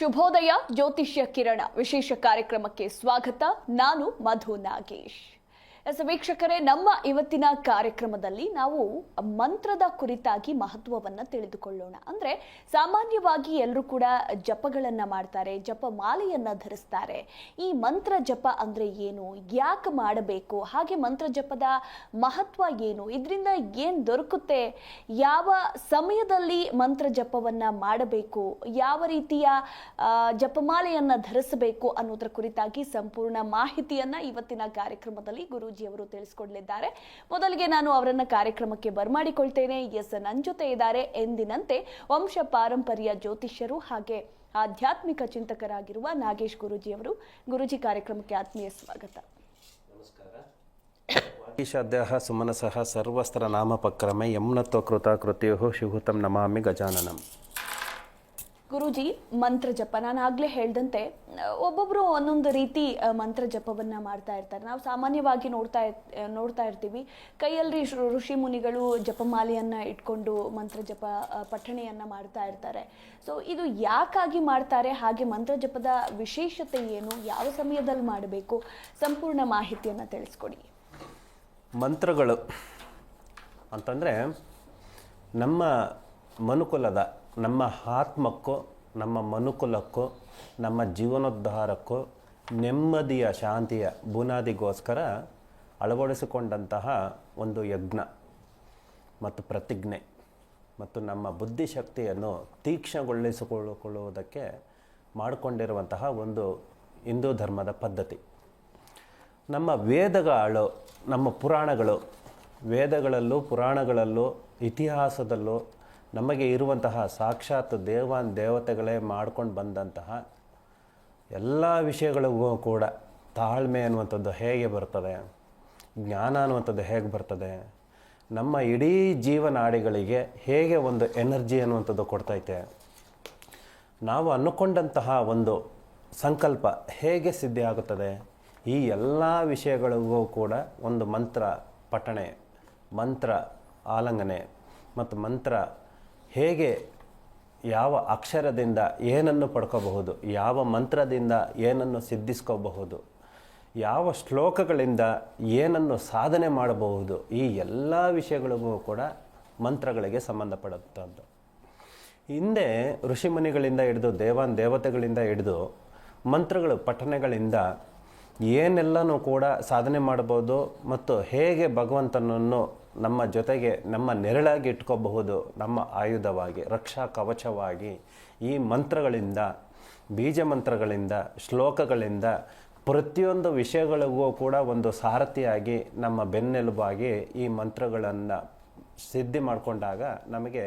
ಶುಭೋದಯ ಜ್ಯೋತಿಷ್ಯ ಕಿರಣ ವಿಶೇಷ ಕಾರ್ಯಕ್ರಮಕ್ಕೆ ಸ್ವಾಗತ. ನಾನು ಮಧು ನಾಗೇಶ್. ವೀಕ್ಷಕರೇ, ನಮ್ಮ ಇವತ್ತಿನ ಕಾರ್ಯಕ್ರಮದಲ್ಲಿ ನಾವು ಮಂತ್ರದ ಕುರಿತಾಗಿ ಮಹತ್ವವನ್ನು ತಿಳಿದುಕೊಳ್ಳೋಣ. ಅಂದ್ರೆ ಸಾಮಾನ್ಯವಾಗಿ ಎಲ್ಲರೂ ಕೂಡ ಜಪಗಳನ್ನ ಮಾಡ್ತಾರೆ, ಜಪ ಮಾಲೆಯನ್ನ ಧರಿಸ್ತಾರೆ. ಈ ಮಂತ್ರ ಜಪ ಅಂದ್ರೆ ಏನು, ಯಾಕೆ ಮಾಡಬೇಕು, ಹಾಗೆ ಮಂತ್ರ ಜಪದ ಮಹತ್ವ ಏನು, ಇದರಿಂದ ಏನ್ ದೊರಕುತ್ತೆ, ಯಾವ ಸಮಯದಲ್ಲಿ ಮಂತ್ರ ಜಪವನ್ನ ಮಾಡಬೇಕು, ಯಾವ ರೀತಿಯ ಜಪಮಾಲೆಯನ್ನ ಧರಿಸಬೇಕು ಅನ್ನೋದ್ರ ಕುರಿತಾಗಿ ಸಂಪೂರ್ಣ ಮಾಹಿತಿಯನ್ನ ಇವತ್ತಿನ ಕಾರ್ಯಕ್ರಮದಲ್ಲಿ ಗುರೂಜಿಯವರು ತಿಳಿಸಿಕೊಡಲಿದ್ದಾರೆ. ಮೊದಲಿಗೆ ನಾನು ಅವರನ್ನ ಕಾರ್ಯಕ್ರಮಕ್ಕೆ ಬರಮಾಡಿಕೊಳ್ತೇನೆ. ನನ್ನ ಜೊತೆ ಇದ್ದಾರೆ ಎಂದಿನಂತೆ ವಂಶ ಪಾರಂಪರ್ಯ ಜ್ಯೋತಿಷ್ಯರು ಹಾಗೆ ಆಧ್ಯಾತ್ಮಿಕ ಚಿಂತಕರಾಗಿರುವ ನಾಗೇಶ್ ಗುರೂಜಿಯವರು. ಗುರೂಜಿ, ಕಾರ್ಯಕ್ರಮಕ್ಕೆ ಆತ್ಮೀಯ ಸ್ವಾಗತ. ಈಶಾದ್ಯಃ ಸುಮನಸಃ ಸರ್ವಸ್ತ್ರ ನಾಮಪಕ್ರಮೆ ಯಮ್ನತ್ವ ಕೃತ ಕೃತ್ಯೋ ಶಿಹುತಂ ನಮಾಮಿ ಗಜಾನನಂ. ಗುರೂಜಿ, ಮಂತ್ರ ಜಪ, ನಾನು ಆಗ್ಲೇ ಹೇಳ್ದಂತೆ ಒಬ್ಬೊಬ್ರು ಒಂದೊಂದು ರೀತಿ ಮಂತ್ರ ಜಪವನ್ನ ಮಾಡ್ತಾ ಇರ್ತಾರೆ. ನಾವು ಸಾಮಾನ್ಯವಾಗಿ ನೋಡ್ತಾ ಇರ್ತೀವಿ, ಕೈಯಲ್ಲಿ ಋಷಿ ಮುನಿಗಳು ಜಪಮಾಲೆಯನ್ನ ಇಟ್ಕೊಂಡು ಮಂತ್ರ ಜಪ ಪಠಣೆಯನ್ನ ಮಾಡ್ತಾ ಇರ್ತಾರೆ. ಸೊ ಇದು ಯಾಕಾಗಿ ಮಾಡ್ತಾರೆ, ಹಾಗೆ ಮಂತ್ರ ಜಪದ ವಿಶೇಷತೆ ಏನು, ಯಾವ ಸಮಯದಲ್ಲಿ ಮಾಡಬೇಕು, ಸಂಪೂರ್ಣ ಮಾಹಿತಿಯನ್ನ ತಿಳಿಸ್ಕೊಡಿ. ಮಂತ್ರಗಳು ಅಂತಂದರೆ ನಮ್ಮ ಮನುಕುಲದ, ನಮ್ಮ ಆತ್ಮಕ್ಕೂ ನಮ್ಮ ಮನುಕುಲಕ್ಕೂ ನಮ್ಮ ಜೀವನೋದ್ಧಾರಕ್ಕೂ ನೆಮ್ಮದಿಯ ಶಾಂತಿಯ ಬುನಾದಿಗೋಸ್ಕರ ಅಳವಡಿಸಿಕೊಂಡಂತಹ ಒಂದು ಯಜ್ಞ ಮತ್ತು ಪ್ರತಿಜ್ಞೆ ಮತ್ತು ನಮ್ಮ ಬುದ್ಧಿಶಕ್ತಿಯನ್ನು ತೀಕ್ಷ್ಣಗೊಳಿಸಿಕೊಳ್ಳುವುದಕ್ಕೆ ಮಾಡಿಕೊಂಡಿರುವಂತಹ ಒಂದು ಹಿಂದೂ ಧರ್ಮದ ಪದ್ಧತಿ. ನಮ್ಮ ವೇದಗಳು, ನಮ್ಮ ಪುರಾಣಗಳು, ವೇದಗಳಲ್ಲೂ ಪುರಾಣಗಳಲ್ಲೂ ಇತಿಹಾಸದಲ್ಲೂ ನಮಗೆ ಇರುವಂತಹ ಸಾಕ್ಷಾತ್ ದೇವತೆಗಳೇ ಮಾಡ್ಕೊಂಡು ಬಂದಂತಹ ಎಲ್ಲ ವಿಷಯಗಳಿಗೂ ಕೂಡ ತಾಳ್ಮೆ ಅನ್ನುವಂಥದ್ದು ಹೇಗೆ ಬರ್ತದೆ, ಜ್ಞಾನ ಅನ್ನುವಂಥದ್ದು ಹೇಗೆ ಬರ್ತದೆ, ನಮ್ಮ ಇಡೀ ಜೀವನಾಡಿಗಳಿಗೆ ಹೇಗೆ ಒಂದು ಎನರ್ಜಿ ಅನ್ನುವಂಥದ್ದು ಕೊಡ್ತೈತೆ, ನಾವು ಅಂದುಕೊಂಡಂತಹ ಒಂದು ಸಂಕಲ್ಪ ಹೇಗೆ ಸಿದ್ಧಿ ಆಗುತ್ತದೆ, ಈ ಎಲ್ಲ ವಿಷಯಗಳಿಗೂ ಕೂಡ ಒಂದು ಮಂತ್ರ ಪಠಣೆ, ಮಂತ್ರ ಆಲಂಘನೆ ಮತ್ತು ಮಂತ್ರ ಹೇಗೆ ಯಾವ ಅಕ್ಷರದಿಂದ ಏನನ್ನು ಪಡ್ಕೋಬಹುದು, ಯಾವ ಮಂತ್ರದಿಂದ ಏನನ್ನು ಸಿದ್ಧಿಸ್ಕೋಬಹುದು, ಯಾವ ಶ್ಲೋಕಗಳಿಂದ ಏನನ್ನು ಸಾಧನೆ ಮಾಡಬಹುದು, ಈ ಎಲ್ಲ ವಿಷಯಗಳಿಗೂ ಕೂಡ ಮಂತ್ರಗಳಿಗೆ ಸಂಬಂಧಪಡುತ್ತದ್ದು. ಹಿಂದೆ ಋಷಿಮುನಿಗಳಿಂದ ಹಿಡಿದು ದೇವತೆಗಳಿಂದ ಹಿಡಿದು ಮಂತ್ರಗಳು ಪಠಣೆಗಳಿಂದ ಏನೆಲ್ಲನೂ ಕೂಡ ಸಾಧನೆ ಮಾಡಬಹುದು ಮತ್ತು ಹೇಗೆ ಭಗವಂತನನ್ನು ನಮ್ಮ ಜೊತೆಗೆ ನಮ್ಮ ನೆರಳಾಗಿ ಇಟ್ಕೋಬಹುದು, ನಮ್ಮ ಆಯುಧವಾಗಿ, ರಕ್ಷಾ ಕವಚವಾಗಿ ಈ ಮಂತ್ರಗಳಿಂದ, ಬೀಜ ಮಂತ್ರಗಳಿಂದ, ಶ್ಲೋಕಗಳಿಂದ ಪ್ರತಿಯೊಂದು ವಿಷಯಗಳಿಗೂ ಕೂಡ ಒಂದು ಸಾರಥಿಯಾಗಿ ನಮ್ಮ ಬೆನ್ನೆಲುಬಾಗಿ ಈ ಮಂತ್ರಗಳನ್ನು ಸಿದ್ಧಿ ಮಾಡಿಕೊಂಡಾಗ ನಮಗೆ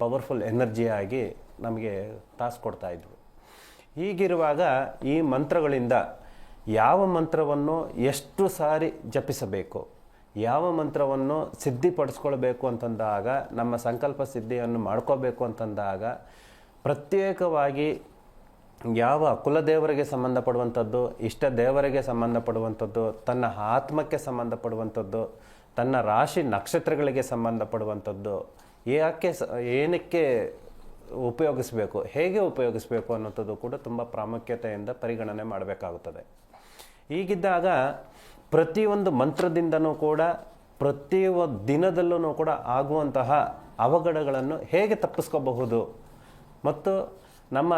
ಪವರ್ಫುಲ್ ಎನರ್ಜಿಯಾಗಿ ನಮಗೆ ಟಾಸ್ಕ್ ಕೊಡ್ತಾ ಇದ್ವು. ಹೀಗಿರುವಾಗ ಈ ಮಂತ್ರಗಳಿಂದ ಯಾವ ಮಂತ್ರವನ್ನು ಎಷ್ಟು ಸಾರಿ ಜಪಿಸಬೇಕು, ಯಾವ ಮಂತ್ರವನ್ನು ಸಿದ್ಧಿಪಡಿಸ್ಕೊಳ್ಬೇಕು ಅಂತಂದಾಗ, ನಮ್ಮ ಸಂಕಲ್ಪ ಸಿದ್ಧಿಯನ್ನು ಮಾಡ್ಕೋಬೇಕು ಅಂತಂದಾಗ ಪ್ರತ್ಯೇಕವಾಗಿ ಯಾವ ಕುಲದೇವರಿಗೆ ಸಂಬಂಧಪಡುವಂಥದ್ದು, ಇಷ್ಟ ದೇವರಿಗೆ ಸಂಬಂಧಪಡುವಂಥದ್ದು, ತನ್ನ ಆತ್ಮಕ್ಕೆ ಸಂಬಂಧಪಡುವಂಥದ್ದು, ತನ್ನ ರಾಶಿ ನಕ್ಷತ್ರಗಳಿಗೆ ಸಂಬಂಧಪಡುವಂಥದ್ದು, ಏನಕ್ಕೆ ಉಪಯೋಗಿಸಬೇಕು, ಹೇಗೆ ಉಪಯೋಗಿಸಬೇಕು ಅನ್ನೋಂಥದ್ದು ಕೂಡ ತುಂಬ ಪ್ರಾಮುಖ್ಯತೆಯಿಂದ ಪರಿಗಣನೆ ಮಾಡಬೇಕಾಗುತ್ತದೆ. ಹೀಗಿದ್ದಾಗ ಪ್ರತಿಯೊಂದು ಮಂತ್ರದಿಂದನೂ ಕೂಡ ಪ್ರತಿಯೊಂದು ದಿನದಲ್ಲೂ ಕೂಡ ಆಗುವಂತಹ ಅವಘಡಗಳನ್ನು ಹೇಗೆ ತಪ್ಪಿಸ್ಕೋಬಹುದು ಮತ್ತು ನಮ್ಮ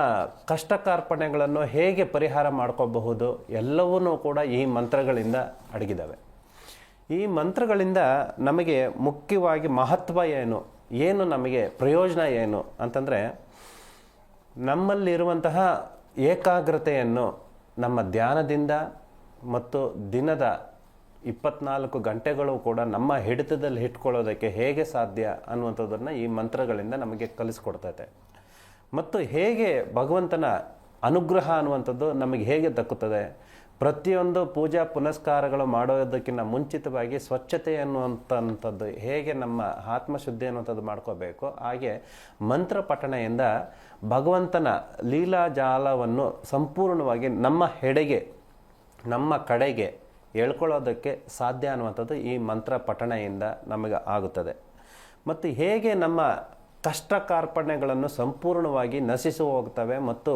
ಕಷ್ಟ ಕಾರ್ಪಣ್ಯಗಳನ್ನು ಹೇಗೆ ಪರಿಹಾರ ಮಾಡ್ಕೋಬಹುದು ಎಲ್ಲವೂ ಕೂಡ ಈ ಮಂತ್ರಗಳಿಂದ ಅಡಗಿದ್ದಾವೆ. ಈ ಮಂತ್ರಗಳಿಂದ ನಮಗೆ ಮುಖ್ಯವಾಗಿ ಮಹತ್ವ ಏನು ನಮಗೆ ಪ್ರಯೋಜನ ಏನು ಅಂತಂದರೆ, ನಮ್ಮಲ್ಲಿರುವಂತಹ ಏಕಾಗ್ರತೆಯನ್ನು ನಮ್ಮ ಧ್ಯಾನದಿಂದ ಮತ್ತು ದಿನದ 24 ಗಂಟೆಗಳು ಕೂಡ ನಮ್ಮ ಹಿಡಿತದಲ್ಲಿ ಇಟ್ಕೊಳ್ಳೋದಕ್ಕೆ ಹೇಗೆ ಸಾಧ್ಯ ಅನ್ನುವಂಥದ್ದನ್ನು ಈ ಮಂತ್ರಗಳಿಂದ ನಮಗೆ ಕಲಿಸ್ಕೊಡ್ತೈತೆ. ಮತ್ತು ಹೇಗೆ ಭಗವಂತನ ಅನುಗ್ರಹ ಅನ್ನುವಂಥದ್ದು ನಮಗೆ ಹೇಗೆ ದಕ್ಕುತ್ತದೆ, ಪ್ರತಿಯೊಂದು ಪೂಜಾ ಪುನಸ್ಕಾರಗಳು ಮಾಡೋದಕ್ಕಿಂತ ಮುಂಚಿತವಾಗಿ ಸ್ವಚ್ಛತೆ ಅನ್ನುವಂಥದ್ದು ಹೇಗೆ ನಮ್ಮ ಆತ್ಮಶುದ್ಧಿ ಅನ್ನುವಂಥದ್ದು ಮಾಡ್ಕೋಬೇಕು, ಹಾಗೆ ಮಂತ್ರ ಪಠಣೆಯಿಂದ ಭಗವಂತನ ಲೀಲಾಜಾಲವನ್ನು ಸಂಪೂರ್ಣವಾಗಿ ನಮ್ಮ ಕಡೆಗೆ ಹೇಳ್ಕೊಳ್ಳೋದಕ್ಕೆ ಸಾಧ್ಯ ಅನ್ನುವಂಥದ್ದು ಈ ಮಂತ್ರ ಪಠಣೆಯಿಂದ ನಮಗೆ ಆಗುತ್ತದೆ. ಮತ್ತು ಹೇಗೆ ನಮ್ಮ ಕಷ್ಟ ಕಾರ್ಪಣ್ಯಗಳನ್ನು ಸಂಪೂರ್ಣವಾಗಿ ನಶಿಸಿ ಹೋಗ್ತವೆ ಮತ್ತು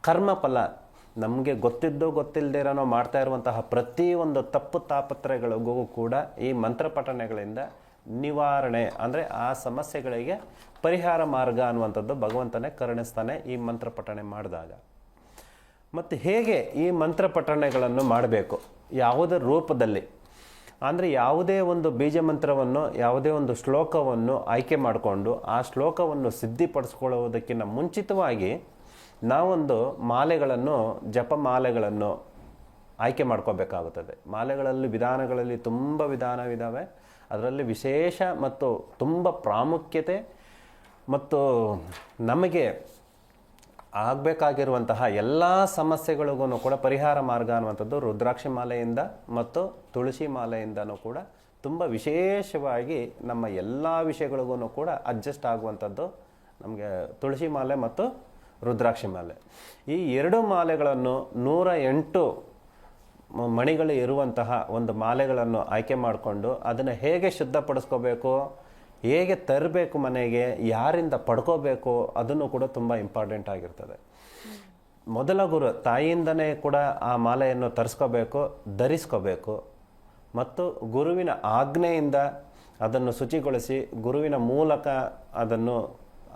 ಕರ್ಮಫಲ ನಮಗೆ ಗೊತ್ತಿದ್ದೋ ಗೊತ್ತಿಲ್ಲದೆ ಇರೋನೋ ಮಾಡ್ತಾ ಇರುವಂತಹ ಪ್ರತಿಯೊಂದು ತಪ್ಪು ತಾಪತ್ರಗಳಿಗೂ ಕೂಡ ಈ ಮಂತ್ರ ಪಠಣೆಗಳಿಂದ ನಿವಾರಣೆ ಅಂದರೆ ಆ ಸಮಸ್ಯೆಗಳಿಗೆ ಪರಿಹಾರ ಮಾರ್ಗ ಅನ್ನುವಂಥದ್ದು ಭಗವಂತನೇ ಕರುಣಿಸ್ತಾನೆ ಈ ಮಂತ್ರ ಪಠಣೆ ಮಾಡಿದಾಗ. ಮತ್ತು ಹೇಗೆ ಈ ಮಂತ್ರ ಪಠಣೆಗಳನ್ನು ಮಾಡಬೇಕು, ಯಾವುದೇ ರೂಪದಲ್ಲಿ ಅಂದರೆ ಯಾವುದೇ ಒಂದು ಬೀಜ ಮಂತ್ರವನ್ನು ಯಾವುದೇ ಒಂದು ಶ್ಲೋಕವನ್ನು ಆಯ್ಕೆ ಮಾಡಿಕೊಂಡು ಆ ಶ್ಲೋಕವನ್ನು ಸಿದ್ಧಿಪಡಿಸ್ಕೊಳ್ಳುವುದಕ್ಕಿಂತ ಮುಂಚಿತವಾಗಿ ನಾವೊಂದು ಮಾಲೆಗಳನ್ನು ಜಪಮಾಲೆಗಳನ್ನು ಆಯ್ಕೆ ಮಾಡ್ಕೋಬೇಕಾಗುತ್ತದೆ. ಮಾಲೆಗಳಲ್ಲಿ ವಿಧಾನಗಳಲ್ಲಿ ತುಂಬ ವಿಧಾನವಿದ್ದಾವೆ. ಅದರಲ್ಲಿ ವಿಶೇಷ ಮತ್ತು ತುಂಬ ಪ್ರಾಮುಖ್ಯತೆ ಮತ್ತು ನಮಗೆ ಆಗಬೇಕಾಗಿರುವಂತಹ ಎಲ್ಲ ಸಮಸ್ಯೆಗಳಿಗೂ ಕೂಡ ಪರಿಹಾರ ಮಾರ್ಗ ಅನ್ನುವಂಥದ್ದು ರುದ್ರಾಕ್ಷಿ ಮಾಲೆಯಿಂದ ಮತ್ತು ತುಳಸಿ ಮಾಲೆಯಿಂದನೂ ಕೂಡ ತುಂಬ ವಿಶೇಷವಾಗಿ ನಮ್ಮ ಎಲ್ಲ ವಿಷಯಗಳಿಗೂ ಕೂಡ ಅಡ್ಜಸ್ಟ್ ಆಗುವಂಥದ್ದು ನಮಗೆ ತುಳಸಿ ಮಾಲೆ ಮತ್ತು ರುದ್ರಾಕ್ಷಿ ಮಾಲೆ. ಈ ಎರಡು ಮಾಲೆಗಳನ್ನು 108 ಮಣಿಗಳು ಇರುವಂತಹ ಒಂದು ಮಾಲೆಗಳನ್ನು ಆಯ್ಕೆ ಮಾಡಿಕೊಂಡು ಅದನ್ನು ಹೇಗೆ ಶುದ್ಧಪಡಿಸ್ಕೋಬೇಕು, ಹೇಗೆ ತರಬೇಕು ಮನೆಗೆ, ಯಾರಿಂದ ಪಡ್ಕೋಬೇಕು ಅದನ್ನು ಕೂಡ ತುಂಬ ಇಂಪಾರ್ಟೆಂಟ್ ಆಗಿರ್ತದೆ. ಮೊದಲ ಗುರು ತಾಯಿಯಿಂದನೇ ಕೂಡ ಆ ಮಾಲೆಯನ್ನು ತರಿಸ್ಕೋಬೇಕು, ಧರಿಸ್ಕೋಬೇಕು ಮತ್ತು ಗುರುವಿನ ಆಜ್ಞೆಯಿಂದ ಅದನ್ನು ಶುಚಿಗೊಳಿಸಿ ಗುರುವಿನ ಮೂಲಕ ಅದನ್ನು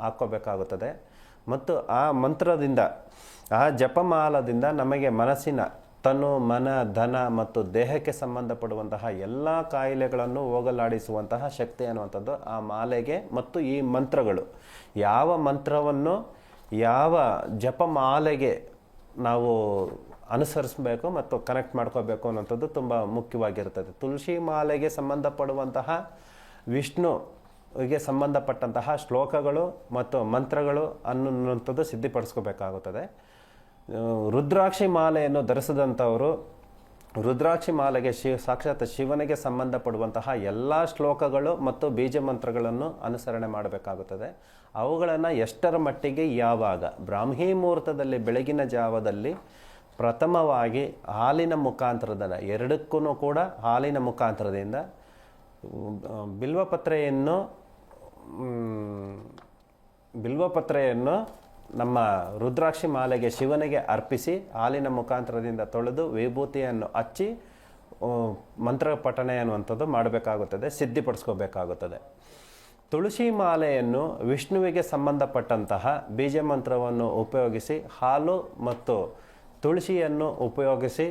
ಹಾಕ್ಕೋಬೇಕಾಗುತ್ತದೆ. ಮತ್ತು ಆ ಮಂತ್ರದಿಂದ ಆ ಜಪಮಾಲದಿಂದ ನಮಗೆ ಮನಸ್ಸಿನ ತನು ಮನ ಧನ ಮತ್ತು ದೇಹಕ್ಕೆ ಸಂಬಂಧಪಡುವಂತಹ ಎಲ್ಲ ಕಾಯಿಲೆಗಳನ್ನು ಹೋಗಲಾಡಿಸುವಂತಹ ಶಕ್ತಿ ಅನ್ನುವಂಥದ್ದು ಆ ಮಾಲೆಗೆ ಮತ್ತು ಈ ಮಂತ್ರಗಳು ಯಾವ ಮಂತ್ರವನ್ನು ಯಾವ ಜಪಮಾಲೆಗೆ ನಾವು ಅನುಸರಿಸಬೇಕು ಮತ್ತು ಕನೆಕ್ಟ್ ಮಾಡ್ಕೋಬೇಕು ಅನ್ನೋಂಥದ್ದು ತುಂಬ ಮುಖ್ಯವಾಗಿರ್ತದೆ. ತುಳಸಿ ಮಾಲೆಗೆ ಸಂಬಂಧಪಡುವಂತಹ ವಿಷ್ಣುವಿಗೆ ಸಂಬಂಧಪಟ್ಟಂತಹ ಶ್ಲೋಕಗಳು ಮತ್ತು ಮಂತ್ರಗಳು ಅನ್ನುವಂಥದ್ದು ಸಿದ್ಧಿಪಡಿಸ್ಕೋಬೇಕಾಗುತ್ತದೆ. ರುದ್ರಾಕ್ಷಿ ಮಾಲೆಯನ್ನು ಧರಿಸಿದಂಥವರು ರುದ್ರಾಕ್ಷಿ ಮಾಲೆಗೆ ಸಾಕ್ಷಾತ್ ಶಿವನಿಗೆ ಸಂಬಂಧಪಡುವಂತಹ ಎಲ್ಲ ಶ್ಲೋಕಗಳು ಮತ್ತು ಬೀಜ ಮಂತ್ರಗಳನ್ನು ಅನುಸರಣೆ ಮಾಡಬೇಕಾಗುತ್ತದೆ. ಅವುಗಳನ್ನು ಎಷ್ಟರ ಮಟ್ಟಿಗೆ ಯಾವಾಗ ಬ್ರಾಹ್ಮಿ ಮುಹೂರ್ತದಲ್ಲಿ ಬೆಳಗಿನ ಜಾವದಲ್ಲಿ ಪ್ರಥಮವಾಗಿ ಹಾಲಿನ ಮುಖಾಂತರದಿಂದ ಎರಡಕ್ಕೂ ಕೂಡ ಹಾಲಿನ ಮುಖಾಂತರದಿಂದ ಬಿಲ್ವಪತ್ರೆಯನ್ನು ನಮ್ಮ ರುದ್ರಾಕ್ಷಿ ಮಾಲೆಗೆ ಶಿವನಿಗೆ ಅರ್ಪಿಸಿ ಹಾಲಿನ ಮುಖಾಂತರದಿಂದ ತೊಳೆದು ವಿಭೂತಿಯನ್ನು ಹಚ್ಚಿ ಮಂತ್ರ ಪಠಣೆ ಅನ್ನುವಂಥದ್ದು ಮಾಡಬೇಕಾಗುತ್ತದೆ, ಸಿದ್ಧಿಪಡಿಸ್ಕೋಬೇಕಾಗುತ್ತದೆ. ತುಳಸಿ ಮಾಲೆಯನ್ನು ವಿಷ್ಣುವಿಗೆ ಸಂಬಂಧಪಟ್ಟಂತಹ ಬೀಜ ಮಂತ್ರವನ್ನು ಉಪಯೋಗಿಸಿ ಹಾಲು ಮತ್ತು ತುಳಸಿಯನ್ನು ಉಪಯೋಗಿಸಿ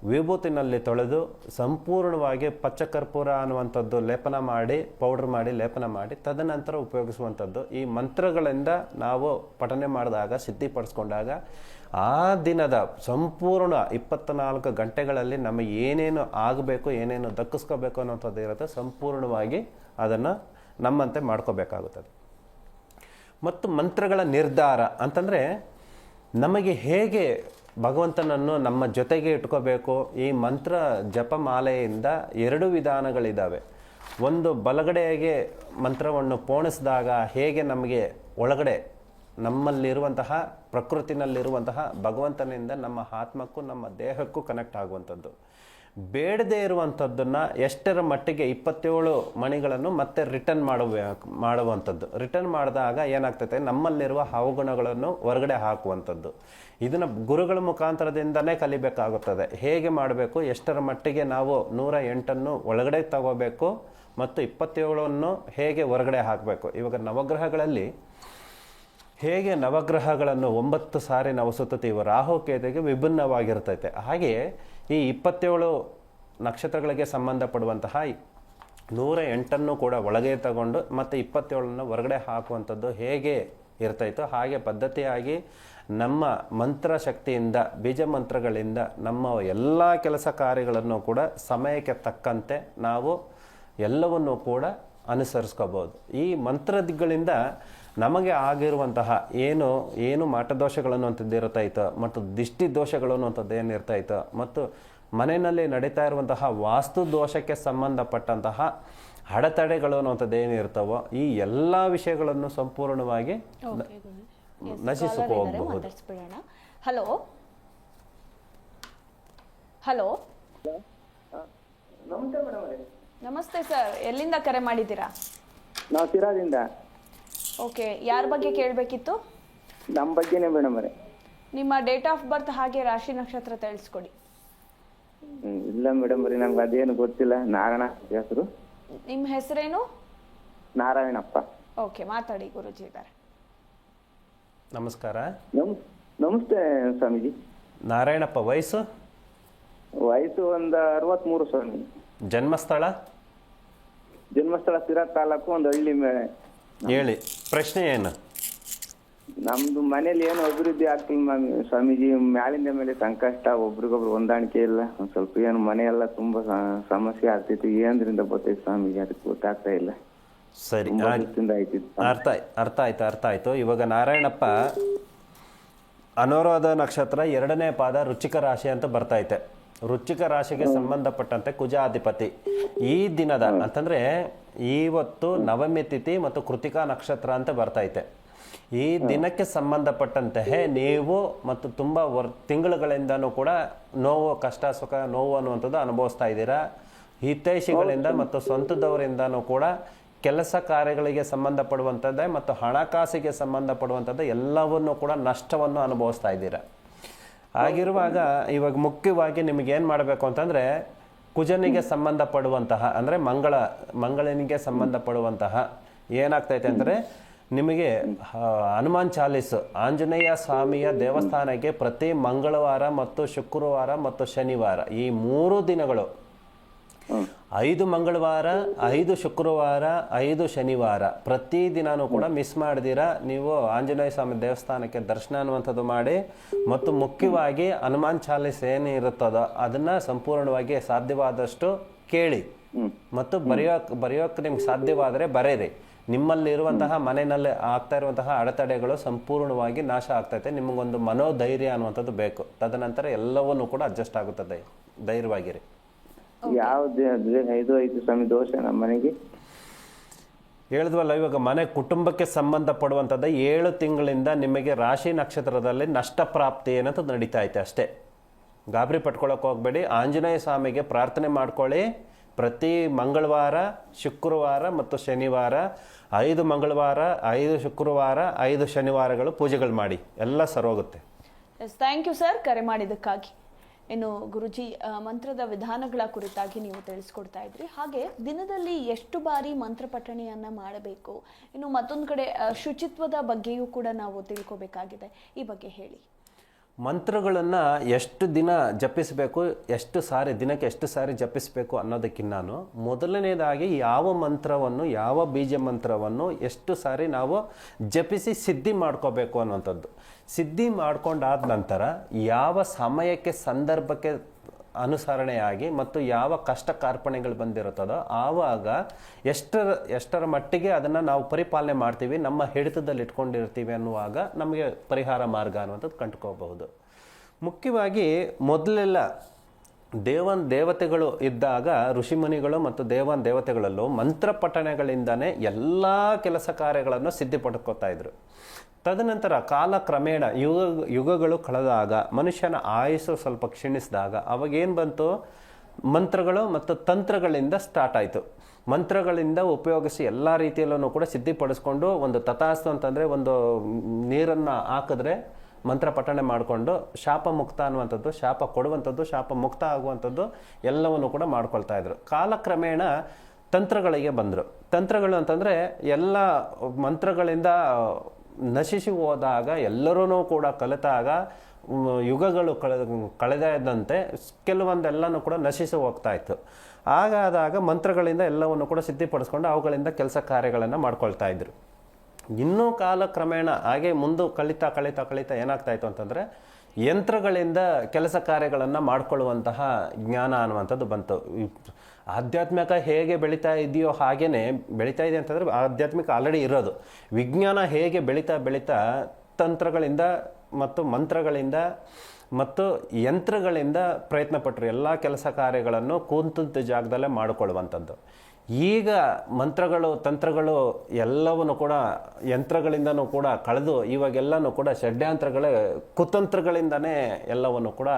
ವಿಭೂತಿನಲ್ಲಿ ತೊಳೆದು ಸಂಪೂರ್ಣವಾಗಿ ಪಚ್ಚಕರ್ಪೂರ ಅನ್ನುವಂಥದ್ದು ಲೇಪನ ಮಾಡಿ ಪೌಡ್ರ್ ಮಾಡಿ ಲೇಪನ ಮಾಡಿ ತದನಂತರ ಉಪಯೋಗಿಸುವಂಥದ್ದು. ಈ ಮಂತ್ರಗಳಿಂದ ನಾವು ಪಠನೆ ಮಾಡಿದಾಗ ಸಿದ್ಧಿಪಡಿಸ್ಕೊಂಡಾಗ ಆ ದಿನದ ಸಂಪೂರ್ಣ 24 ಗಂಟೆಗಳಲ್ಲಿ ನಮಗೆ ಏನೇನು ಆಗಬೇಕು ಏನೇನು ದಕ್ಕಿಸ್ಕೋಬೇಕು ಅನ್ನೋಂಥದ್ದು ಇರುತ್ತೆ, ಸಂಪೂರ್ಣವಾಗಿ ಅದನ್ನು ನಮ್ಮಂತೆ ಮಾಡ್ಕೋಬೇಕಾಗುತ್ತದೆ. ಮತ್ತು ಮಂತ್ರಗಳ ನಿರ್ಧಾರ ಅಂತಂದರೆ ನಮಗೆ ಹೇಗೆ ಭಗವಂತನನ್ನು ನಮ್ಮ ಜೊತೆಗೆ ಇಟ್ಕೋಬೇಕು. ಈ ಮಂತ್ರ ಜಪಮಾಲೆಯಿಂದ 2 ವಿಧಾನಗಳಿದ್ದಾವೆ. ಒಂದು ಬಲಗಡೆಗೆ ಮಂತ್ರವನ್ನು ಪೋಣಿಸಿದಾಗ ಹೇಗೆ ನಮಗೆ ಒಳಗಡೆ ನಮ್ಮಲ್ಲಿರುವಂತಹ ಪ್ರಕೃತಿನಲ್ಲಿರುವಂತಹ ಭಗವಂತನಿಂದ ನಮ್ಮ ಆತ್ಮಕ್ಕೂ ನಮ್ಮ ದೇಹಕ್ಕೂ ಕನೆಕ್ಟ್ ಆಗುವಂಥದ್ದು. ಬೇಡದೇ ಇರುವಂಥದ್ದನ್ನು ಎಷ್ಟರ ಮಟ್ಟಿಗೆ 27 ಮಣಿಗಳನ್ನು ಮತ್ತೆ ರಿಟರ್ನ್ ಮಾಡುವಂಥದ್ದು. ರಿಟರ್ನ್ ಮಾಡಿದಾಗ ಏನಾಗ್ತೈತೆ, ನಮ್ಮಲ್ಲಿರುವ ಅವಗುಣಗಳನ್ನು ಹೊರಗಡೆ ಹಾಕುವಂಥದ್ದು. ಇದನ್ನು ಗುರುಗಳ ಮುಖಾಂತರದಿಂದನೇ ಕಲಿಬೇಕಾಗುತ್ತದೆ. ಹೇಗೆ ಮಾಡಬೇಕು, ಎಷ್ಟರ ಮಟ್ಟಿಗೆ ನಾವು 108 ಒಳಗಡೆ ತಗೋಬೇಕು ಮತ್ತು 27 ಹೇಗೆ ಹೊರಗಡೆ ಹಾಕಬೇಕು. ಇವಾಗ ನವಗ್ರಹಗಳಲ್ಲಿ ಹೇಗೆ ನವಗ್ರಹಗಳನ್ನು 9 ಸಾರಿ ನಾವು ಸುತ್ತುತ್ತೀವಿ, ರಾಹು ಕೇತುವಿಗೆ ವಿಭಿನ್ನವಾಗಿರ್ತೈತೆ. ಹಾಗೆಯೇ ಈ 27 ನಕ್ಷತ್ರಗಳಿಗೆ ಸಂಬಂಧಪಡುವಂತಹ 108 ಕೂಡ ಒಳಗೆ ತಗೊಂಡು ಮತ್ತು 27 ಹೊರಗಡೆ ಹಾಕುವಂಥದ್ದು ಹೇಗೆ ಇರ್ತೈತೋ ಹಾಗೆ ಪದ್ಧತಿಯಾಗಿ ನಮ್ಮ ಮಂತ್ರ ಶಕ್ತಿಯಿಂದ ಬೀಜ ಮಂತ್ರಗಳಿಂದ ನಮ್ಮ ಎಲ್ಲ ಕೆಲಸ ಕಾರ್ಯಗಳನ್ನು ಕೂಡ ಸಮಯಕ್ಕೆ ತಕ್ಕಂತೆ ನಾವು ಎಲ್ಲವನ್ನೂ ಕೂಡ ಅನುಸರಿಸ್ಕೋಬೋದು. ಈ ಮಂತ್ರಗಳಿಂದ ನಮಗೆ ಆಗಿರುವಂತಹ ಏನು ಮಾಟದೋಷಗಳನ್ನು ಅಂತದ್ದು ಇರ್ತಾಯಿತೋ ಮತ್ತು ದಿಷ್ಟಿ ದೋಷಗಳನ್ನು ಅಂತದ್ದು ಏನು ಇರ್ತಾಯಿತೋ ಮತ್ತು ಮನೆಯಲ್ಲಿ ನಡೀತಾ ಇರುವಂತಹ ವಾಸ್ತು ದೋಷಕ್ಕೆ ಸಂಬಂಧಪಟ್ಟಂತಹ ಅಡೆತಡೆಗಳು ಅನ್ನುವಂಥದ್ದು ಏನಿರ್ತಾವೋ ಈ ಎಲ್ಲ ವಿಷಯಗಳನ್ನು ಸಂಪೂರ್ಣವಾಗಿ ನಶಿಸಿಕೊ ಹೋಗಬಹುದು. ಹಲೋ ಹಲೋ ನಮಸ್ತೆ ಮೇಡಮ್. ನಮಸ್ತೆ ಸರ್, ಎಲ್ಲಿಂದ ಕರೆ ಮಾಡಿದ್ದೀರಾ? ನಾವು ಸಿರಾದಿಂದ. ಓಕೆ, ಯಾರ ಬಗ್ಗೆ ಕೇಳಬೇಕಿತ್ತು? ನಮ್ಮ ಬಗ್ಗೆನೇ ಮೇಡಮ್ ಅವರೇ. ನಿಮ್ಮ ಡೇಟ್ ಆಫ್ ಬರ್ತ್ ಹಾಗೆ ರಾಶಿ ನಕ್ಷತ್ರ ತಿಳಿಸ್ಕೊಡಿ. ಇಲ್ಲ ಮೇಡಮ್ ಅವರೇ, ನಮ್ಗೆ ಅದೇನು ಗೊತ್ತಿಲ್ಲ. ನಾರಾಯಣ ಹೆಸರು. ನಿಮ್ಮ ಹೆಸರೇನು? ನಾರಾಯಣಪ್ಪ. ಓಕೆ, ಮಾತಾಡಿ, ಗುರುಜಿ ಇದ್ದಾರೆ. ನಮಸ್ಕಾರ. ನಮಸ್ತೆ ಸ್ವಾಮೀಜಿ. ನಾರಾಯಣಪ್ಪ, ವಯಸ್ಸು? ವಯಸ್ಸು ಒಂದು 63 ಸ್ವಾಮಿ. ಜನ್ಮಸ್ಥಳ? ಜನ್ಮಸ್ಥಳ ಸಿರಾ ತಾಲೂಕು, ಒಂದು ಹಳ್ಳಿ ಮೇಲೆ. ಹೇಳಿ, ಪ್ರಶ್ನೆ ಏನು? ನಮ್ದು ಮನೇಲಿ ಏನು ಅಭಿವೃದ್ಧಿ ಆಗ್ತಿಲ್ಲ ಸ್ವಾಮೀಜಿ. ಮ್ಯಾಲಿಂದ ಮೇಲೆ ಸಂಕಷ್ಟ, ಒಬ್ರಿಗೊಬ್ರು ಹೊಂದಾಣಿಕೆ ಇಲ್ಲ. ಒಂದ್ ಸ್ವಲ್ಪ ಏನು ಮನೆ ಎಲ್ಲ ತುಂಬಾ ಸಮಸ್ಯೆ ಆಗ್ತೈತಿ. ಏನ್ರಿಂದ ಬರ್ತೈತಿ ಸ್ವಾಮೀಜಿ, ಅದಕ್ಕೆ ಗೊತ್ತಾಗ್ತಾ ಇಲ್ಲ. ಸರಿ, ಅರ್ಥ ಆಯ್ತು. ಇವಾಗ ನಾರಾಯಣಪ್ಪ, ಅನುರಾಧ ನಕ್ಷತ್ರ 2ನೇ ಪಾದ ವೃಶ್ಚಿಕ ರಾಶಿ ಅಂತ ಬರ್ತೈತೆ. ವೃಶ್ಚಿಕ ರಾಶಿಗೆ ಸಂಬಂಧಪಟ್ಟಂತೆ ಕುಜಾಧಿಪತಿ. ಈ ದಿನದ ಅಂತಂದ್ರೆ ಇವತ್ತು ನವಮಿ ತಿಥಿ ಮತ್ತು ಕೃತಿಕಾ ನಕ್ಷತ್ರ ಅಂತ ಬರ್ತೈತೆ. ಈ ದಿನಕ್ಕೆ ಸಂಬಂಧಪಟ್ಟಂತೆ ನೀವು ಮತ್ತು ತುಂಬ ತಿಂಗಳುಗಳಿಂದನೂ ಕೂಡ ನೋವು, ಕಷ್ಟ ಸುಖ, ನೋವು ಅನ್ನುವಂಥದ್ದು ಅನುಭವಿಸ್ತಾ ಇದ್ದೀರಾ. ಹಿತೈಷಿಗಳಿಂದ ಮತ್ತು ಸ್ವಂತದವರಿಂದನೂ ಕೂಡ ಕೆಲಸ ಕಾರ್ಯಗಳಿಗೆ ಸಂಬಂಧಪಡುವಂಥದ್ದೇ ಮತ್ತು ಹಣಕಾಸಿಗೆ ಸಂಬಂಧಪಡುವಂಥದ್ದು ಎಲ್ಲವನ್ನೂ ಕೂಡ ನಷ್ಟವನ್ನು ಅನುಭವಿಸ್ತಾ ಇದ್ದೀರಾ. ಆಗಿರುವಾಗ ಇವಾಗ ಮುಖ್ಯವಾಗಿ ನಿಮಗೇನು ಮಾಡಬೇಕು ಅಂತಂದರೆ, ಕುಜನಿಗೆ ಸಂಬಂಧಪಡುವಂತಹ ಅಂದರೆ ಮಂಗಳನಿಗೆ ಸಂಬಂಧಪಡುವಂತಹ ಏನಾಗ್ತೈತೆ ಅಂದರೆ, ನಿಮಗೆ ಹನುಮಾನ್ ಚಾಲೀಸ್ ಆಂಜನೇಯ ಸ್ವಾಮಿಯ ದೇವಸ್ಥಾನಕ್ಕೆ ಪ್ರತಿ ಮಂಗಳವಾರ ಮತ್ತು ಶುಕ್ರವಾರ ಮತ್ತು ಶನಿವಾರ ಈ 3 ದಿನಗಳು 5 ಮಂಗಳವಾರ, 5 ಶುಕ್ರವಾರ, 5 ಶನಿವಾರ ಪ್ರತಿದಿನನೂ ಕೂಡ ಮಿಸ್ ಮಾಡಿದಿರ ನೀವು ಆಂಜನೇಯ ಸ್ವಾಮಿ ದೇವಸ್ಥಾನಕ್ಕೆ ದರ್ಶನ ಅನ್ನುವಂಥದ್ದು ಮಾಡಿ, ಮತ್ತು ಮುಖ್ಯವಾಗಿ ಹನುಮಾನ್ ಚಾಲೀಸ್ ಏನಿರುತ್ತದೋ ಅದನ್ನ ಸಂಪೂರ್ಣವಾಗಿ ಸಾಧ್ಯವಾದಷ್ಟು ಕೇಳಿ ಮತ್ತು ಬರೆಯೋಕ್ಕೆ ನಿಮ್ಗೆ ಸಾಧ್ಯವಾದರೆ ಬರೆಯಿರಿ. ನಿಮ್ಮಲ್ಲಿರುವಂತಹ ಮನೆಯಲ್ಲಿ ಆಗ್ತಾ ಇರುವಂತಹ ಅಡೆತಡೆಗಳು ಸಂಪೂರ್ಣವಾಗಿ ನಾಶ ಆಗ್ತೈತೆ. ನಿಮಗೊಂದು ಮನೋಧೈರ್ಯ ಅನ್ನುವಂಥದ್ದು ಬೇಕು. ತದನಂತರ ಎಲ್ಲವನ್ನೂ ಕೂಡ ಅಡ್ಜಸ್ಟ್ ಆಗುತ್ತದೆ. ಧೈರ್ಯವಾಗಿರಿ. ಯಾವ್ದು ಇದು ಐತಿ ಸ್ವಾಮಿ ದೋಷ ನಮ್ಮ ಮನೆಗೆ? ಹೇಳಿದ್ವಲ್ಲ, ಇವಾಗ ಮನೆ ಕುಟುಂಬಕ್ಕೆ ಸಂಬಂಧಪಡುವಂಥದ್ದು 7 ತಿಂಗಳಿಂದ ನಿಮಗೆ ರಾಶಿ ನಕ್ಷತ್ರದಲ್ಲಿ ನಷ್ಟ ಪ್ರಾಪ್ತಿ ಏನಂತ ನಡೀತಾ ಐತೆ ಅಷ್ಟೇ. ಗಾಬರಿ ಪಟ್ಕೊಳಕ್ಕೆ ಹೋಗ್ಬೇಡಿ. ಆಂಜನೇಯ ಸ್ವಾಮಿಗೆ ಪ್ರಾರ್ಥನೆ ಮಾಡ್ಕೊಳ್ಳಿ. ಪ್ರತಿ ಮಂಗಳವಾರ, ಶುಕ್ರವಾರ ಮತ್ತು ಶನಿವಾರ 5 ಮಂಗಳವಾರ, 5 ಶುಕ್ರವಾರ, 5 ಶನಿವಾರಗಳು ಪೂಜೆಗಳು ಮಾಡಿ, ಎಲ್ಲ ಸರೋಗುತ್ತೆ. ಥ್ಯಾಂಕ್ ಯು ಸರ್, ಕರೆ ಮಾಡಿದ್ದಕ್ಕಾಗಿ. ಇನ್ನು ಗುರುಜಿ, ಮಂತ್ರದ ವಿಧಾನಗಳ ಕುರಿತಾಗಿ ನೀವು ತಿಳಿಸ್ಕೊಡ್ತಾ ಇದ್ರಿ. ಹಾಗೆ ದಿನದಲ್ಲಿ ಎಷ್ಟು ಬಾರಿ ಮಂತ್ರ ಪಠಣೆಯನ್ನ ಮಾಡಬೇಕು? ಇನ್ನು ಮತ್ತೊಂದು ಕಡೆ ಶುಚಿತ್ವದ ಬಗ್ಗೆಯೂ ಕೂಡ ನಾವು ತಿಳ್ಕೊಬೇಕಾಗಿದೆ. ಈ ಬಗ್ಗೆ ಹೇಳಿ. ಮಂತ್ರಗಳನ್ನು ಎಷ್ಟು ದಿನ ಜಪಿಸಬೇಕು, ದಿನಕ್ಕೆ ಎಷ್ಟು ಸಾರಿ ಜಪಿಸಬೇಕು ಅನ್ನೋದಕ್ಕಿಂತ ಮೊದಲನೇದಾಗಿ ಯಾವ ಮಂತ್ರವನ್ನು, ಯಾವ ಬೀಜ ಮಂತ್ರವನ್ನು ಎಷ್ಟು ಸಾರಿ ನಾವು ಜಪಿಸಿ ಸಿದ್ಧಿ ಮಾಡ್ಕೋಬೇಕು ಅನ್ನುವಂಥದ್ದು. ಸಿದ್ಧಿ ಮಾಡ್ಕೊಂಡಾದ ನಂತರ ಯಾವ ಸಮಯಕ್ಕೆ, ಸಂದರ್ಭಕ್ಕೆ ಅನುಸರಣೆಯಾಗಿ ಮತ್ತು ಯಾವ ಕಷ್ಟ ಕಾರ್ಪಣೆಗಳು ಬಂದಿರುತ್ತದೋ ಆವಾಗ ಎಷ್ಟರ ಮಟ್ಟಿಗೆ ಅದನ್ನು ನಾವು ಪರಿಪಾಲನೆ ಮಾಡ್ತೀವಿ, ನಮ್ಮ ಹಿಡಿತದಲ್ಲಿ ಇಟ್ಕೊಂಡಿರ್ತೀವಿ ಅನ್ನುವಾಗ ನಮಗೆ ಪರಿಹಾರ ಮಾರ್ಗ ಅನ್ನುವಂಥದ್ದು ಕಂಡುಕೋಬಹುದು. ಮುಖ್ಯವಾಗಿ ಮೊದಲೆಲ್ಲ ದೇವತೆಗಳು ಇದ್ದಾಗ ಋಷಿಮುನಿಗಳು ಮತ್ತು ದೇವತೆಗಳಲ್ಲೂ ಮಂತ್ರ ಪಠಣೆಗಳಿಂದನೇ ಎಲ್ಲ ಕೆಲಸ ಕಾರ್ಯಗಳನ್ನು ಸಿದ್ಧಿಪಡ್ಕೋತಾ ಇದ್ರು. ತದನಂತರ ಕಾಲಕ್ರಮೇಣ ಯುಗಗಳು ಕಳೆದಾಗ ಮನುಷ್ಯನ ಆಯುಸ್ಸು ಸ್ವಲ್ಪ ಕ್ಷೀಣಿಸಿದಾಗ ಅವಾಗೇನು ಬಂತು, ಮಂತ್ರಗಳು ಮತ್ತು ತಂತ್ರಗಳಿಂದ ಸ್ಟಾರ್ಟ್ ಆಯಿತು. ಮಂತ್ರಗಳಿಂದ ಉಪಯೋಗಿಸಿ ಎಲ್ಲ ರೀತಿಯಲ್ಲೂ ಕೂಡ ಸಿದ್ಧಿಪಡಿಸ್ಕೊಂಡು, ಒಂದು ತಥಾಸ್ತು ಅಂತಂದರೆ ಒಂದು ನೀರನ್ನು ಹಾಕಿದ್ರೆ ಮಂತ್ರ ಪಠಣೆ ಮಾಡಿಕೊಂಡು ಶಾಪ ಮುಕ್ತ ಅನ್ನುವಂಥದ್ದು, ಶಾಪ ಕೊಡುವಂಥದ್ದು, ಶಾಪ ಮುಕ್ತ ಆಗುವಂಥದ್ದು ಎಲ್ಲವನ್ನು ಕೂಡ ಮಾಡ್ಕೊಳ್ತಾ ಇದ್ರು. ಕಾಲಕ್ರಮೇಣ ತಂತ್ರಗಳಿಗೆ ಬಂದರು. ತಂತ್ರಗಳು ಅಂತಂದರೆ ಎಲ್ಲ ಮಂತ್ರಗಳಿಂದ ನಶಿಸಿ ಹೋದಾಗ, ಎಲ್ಲರೂ ಕೂಡ ಕಲಿತಾಗ ಯುಗಗಳು ಕಳೆದಂತೆ ಕೆಲವೊಂದೆಲ್ಲನೂ ಕೂಡ ನಶಿಸಿ ಹೋಗ್ತಾ ಇತ್ತು. ಹಾಗಾದಾಗ ಮಂತ್ರಗಳಿಂದ ಎಲ್ಲವನ್ನು ಕೂಡ ಸಿದ್ಧಿಪಡಿಸ್ಕೊಂಡು ಅವುಗಳಿಂದ ಕೆಲಸ ಕಾರ್ಯಗಳನ್ನು ಮಾಡ್ಕೊಳ್ತಾ ಇದ್ರು. ಇನ್ನೂ ಕಾಲಕ್ರಮೇಣ ಹಾಗೆ ಮುಂದೆ ಕಲಿತಾ ಏನಾಗ್ತಾ ಇತ್ತು ಅಂತಂದರೆ ಯಂತ್ರಗಳಿಂದ ಕೆಲಸ ಕಾರ್ಯಗಳನ್ನು ಮಾಡಿಕೊಳ್ಳುವಂತಹ ಜ್ಞಾನ ಅನ್ನುವಂಥದ್ದು ಬಂತು. ಆಧ್ಯಾತ್ಮಿಕ ಹೇಗೆ ಬೆಳೀತಾ ಇದೆಯೋ ಹಾಗೇ ಬೆಳೀತಾ ಇದೆ ಅಂತಂದರೆ ಆಧ್ಯಾತ್ಮಿಕ ಆಲ್ರೆಡಿ ಇರೋದು. ವಿಜ್ಞಾನ ಹೇಗೆ ಬೆಳೀತಾ ತಂತ್ರಗಳಿಂದ ಮತ್ತು ಮಂತ್ರಗಳಿಂದ ಮತ್ತು ಯಂತ್ರಗಳಿಂದ ಪ್ರಯತ್ನ ಪಟ್ಟರು ಎಲ್ಲ ಕೆಲಸ ಕಾರ್ಯಗಳನ್ನು ಕೂತಂತ ಜಾಗದಲ್ಲೇ ಮಾಡಿಕೊಳ್ಳುವಂಥದ್ದು. ಈಗ ಮಂತ್ರಗಳು, ತಂತ್ರಗಳು ಎಲ್ಲವನ್ನೂ ಕೂಡ ಯಂತ್ರಗಳಿಂದನೂ ಕೂಡ ಕಳೆದು ಇವಾಗೆಲ್ಲನೂ ಕೂಡ ಷಡ್ಯಂತ್ರಗಳೇ, ಕುತಂತ್ರಗಳಿಂದನೇ ಎಲ್ಲವನ್ನು ಕೂಡ